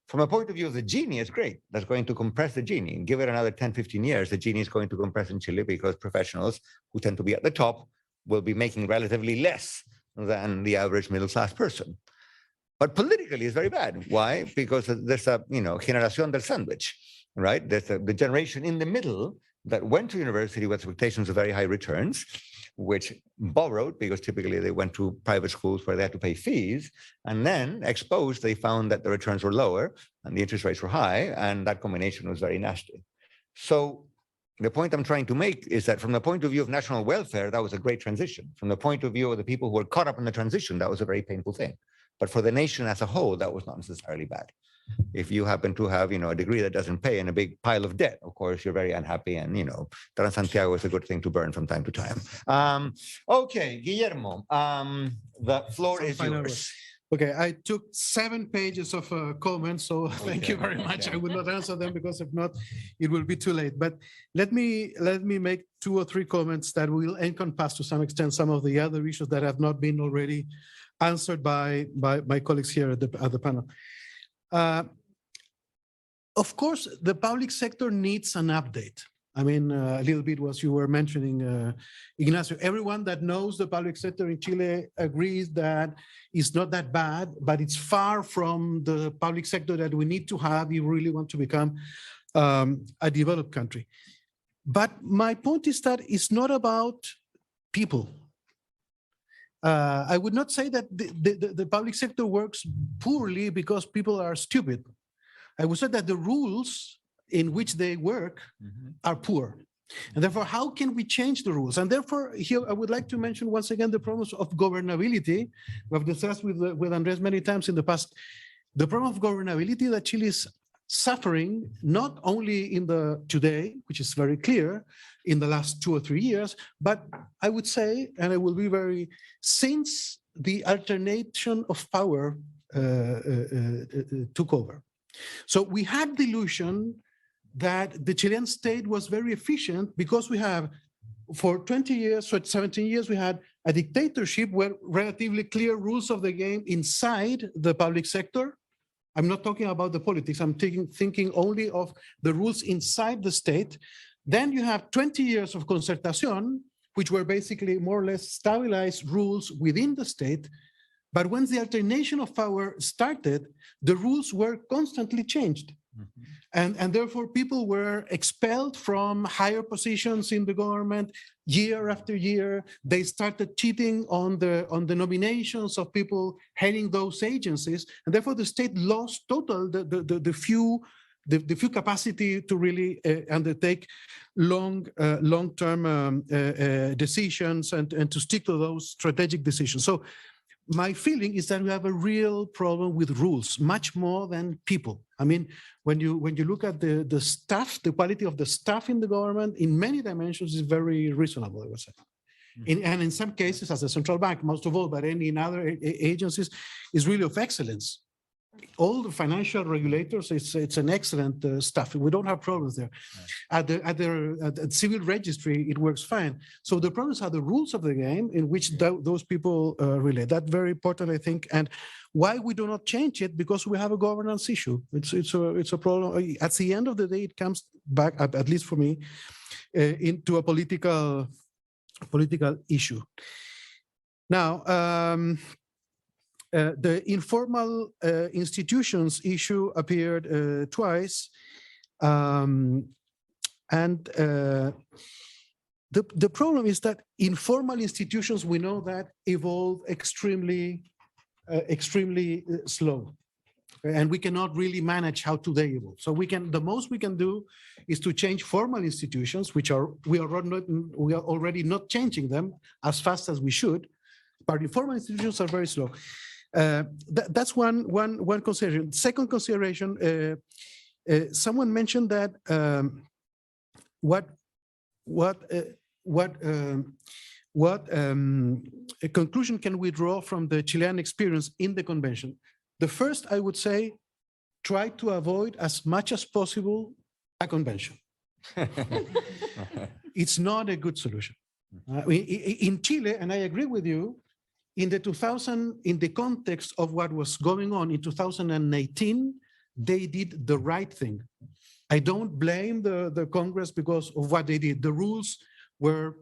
From a point of view of the Gini, it's great. That's going to compress the Gini. Give it another 10, 15 years, the Gini is going to compress in Chile because professionals who tend to be at the top will be making relatively less than the average middle-class person. But politically, it's very bad. Why? Because there's a, generación del sándwich, right? There's the generation in the middle that went to university with expectations of very high returns, which borrowed because typically they went to private schools where they had to pay fees, and then exposed, they found that the returns were lower and the interest rates were high, and that combination was very nasty. So the point I'm trying to make is that from the point of view of national welfare, that was a great transition. From the point of view of the people who were caught up in the transition, that was a very painful thing. But for the nation as a whole, that was not necessarily bad. If you happen to have, a degree that doesn't pay and a big pile of debt, of course, you're very unhappy. And, Transantiago is a good thing to burn from time to time. Okay, Guillermo, the floor is yours. Okay, I took 7 pages of comments, so thank you very much. I will not answer them because if not, it will be too late. But let me make 2 or 3 comments that will encompass to some extent some of the other issues that have not been already answered by my colleagues here at the panel. Of course, the public sector needs an update. I mean, a little bit what you were mentioning, Ignacio. Everyone that knows the public sector in Chile agrees that it's not that bad, but it's far from the public sector that we need to have if we really want to become a developed country. But my point is that it's not about people. I would not say that the public sector works poorly because people are stupid. I would say that the rules in which they work are poor. And therefore, how can we change the rules? And therefore, here I would like to mention once again the problems of governability. We've discussed with Andrés many times in the past. The problem of governability that Chile is suffering, not only in the today, which is very clear, in the last 2 or 3 years, but I would say, and I will be very, since the alternation of power took over. So we had the illusion that the Chilean state was very efficient because we have, for 20 years, so 17 years, we had a dictatorship where relatively clear rules of the game inside the public sector. I'm not talking about the politics, I'm thinking only of the rules inside the state. Then you have 20 years of concertación, which were basically more or less stabilized rules within the state. But when the alternation of power started, the rules were constantly changed. And therefore, people were expelled from higher positions in the government year after year. They started cheating on the nominations of people heading those agencies, and therefore the state lost total the few capacity to really undertake long-term decisions and to stick to those strategic decisions. So my feeling is that we have a real problem with rules, much more than people. I mean, when you look at the staff, the quality of the staff in the government, in many dimensions is very reasonable, I would say. And in some cases, as a central bank, most of all, but in other agencies, is really of excellence. All the financial regulators, it's an excellent stuff. We don't have problems there. At the civil registry, it works fine. So the problems are the rules of the game in which those people relate. That's very important, I think. And why we do not change it? Because we have a governance issue. It's a problem. At the end of the day, it comes back, at least for me, into a political issue. Now. The informal institutions issue appeared twice, and the problem is that informal institutions, we know that, evolve extremely slow, and we cannot really manage how they evolve. So the most we can do is to change formal institutions, which we are already not changing them as fast as we should, but informal institutions are very slow. That's one consideration. Second consideration, someone mentioned that what conclusion can we draw from the Chilean experience in the convention? The first, I would say, try to avoid as much as possible a convention. It's not a good solution. In Chile, and I agree with you, in the context of what was going on in 2018, they did the right thing. I don't blame the Congress because of what they did. The rules were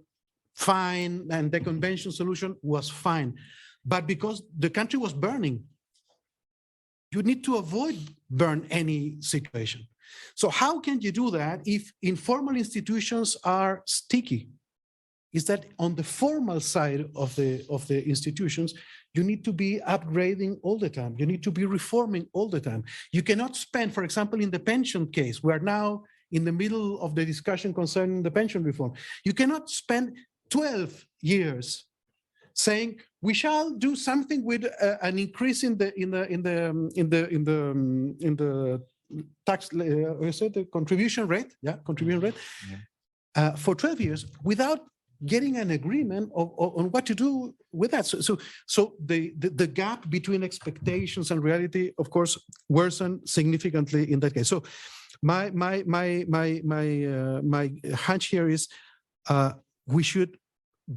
fine and the convention solution was fine, but because the country was burning, you need to avoid burn any situation. So how can you do that if informal institutions are sticky? Is that on the formal side of the institutions, you need to be upgrading all the time. You need to be reforming all the time. You cannot spend, for example, in the pension case, we are now in the middle of the discussion concerning the pension reform. You cannot spend 12 years saying we shall do something with an increase in the tax, the contribution rate, contribution rate, for 12 years without getting an agreement on what to do with that. So the gap between expectations and reality, of course, worsened significantly in that case. So my hunch here is we should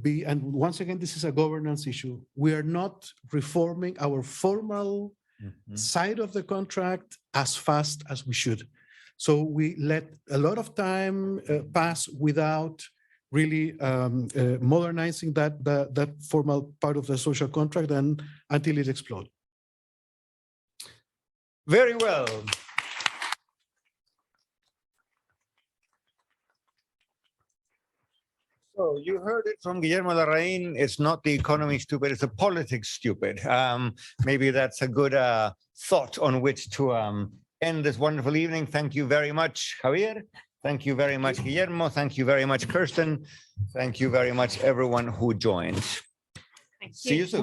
be, and once again, this is a governance issue. We are not reforming our formal side of the contract as fast as we should. So we let a lot of time pass without really modernizing that formal part of the social contract and until it explodes. Very well. So you heard it from Guillermo Larrain. It's not the economy stupid, it's the politics stupid. Maybe that's a good thought on which to end this wonderful evening. Thank you very much, Javier. Thank you very much, Guillermo. Thank you very much, Kirsten. Thank you very much, everyone who joined. Thank See you soon.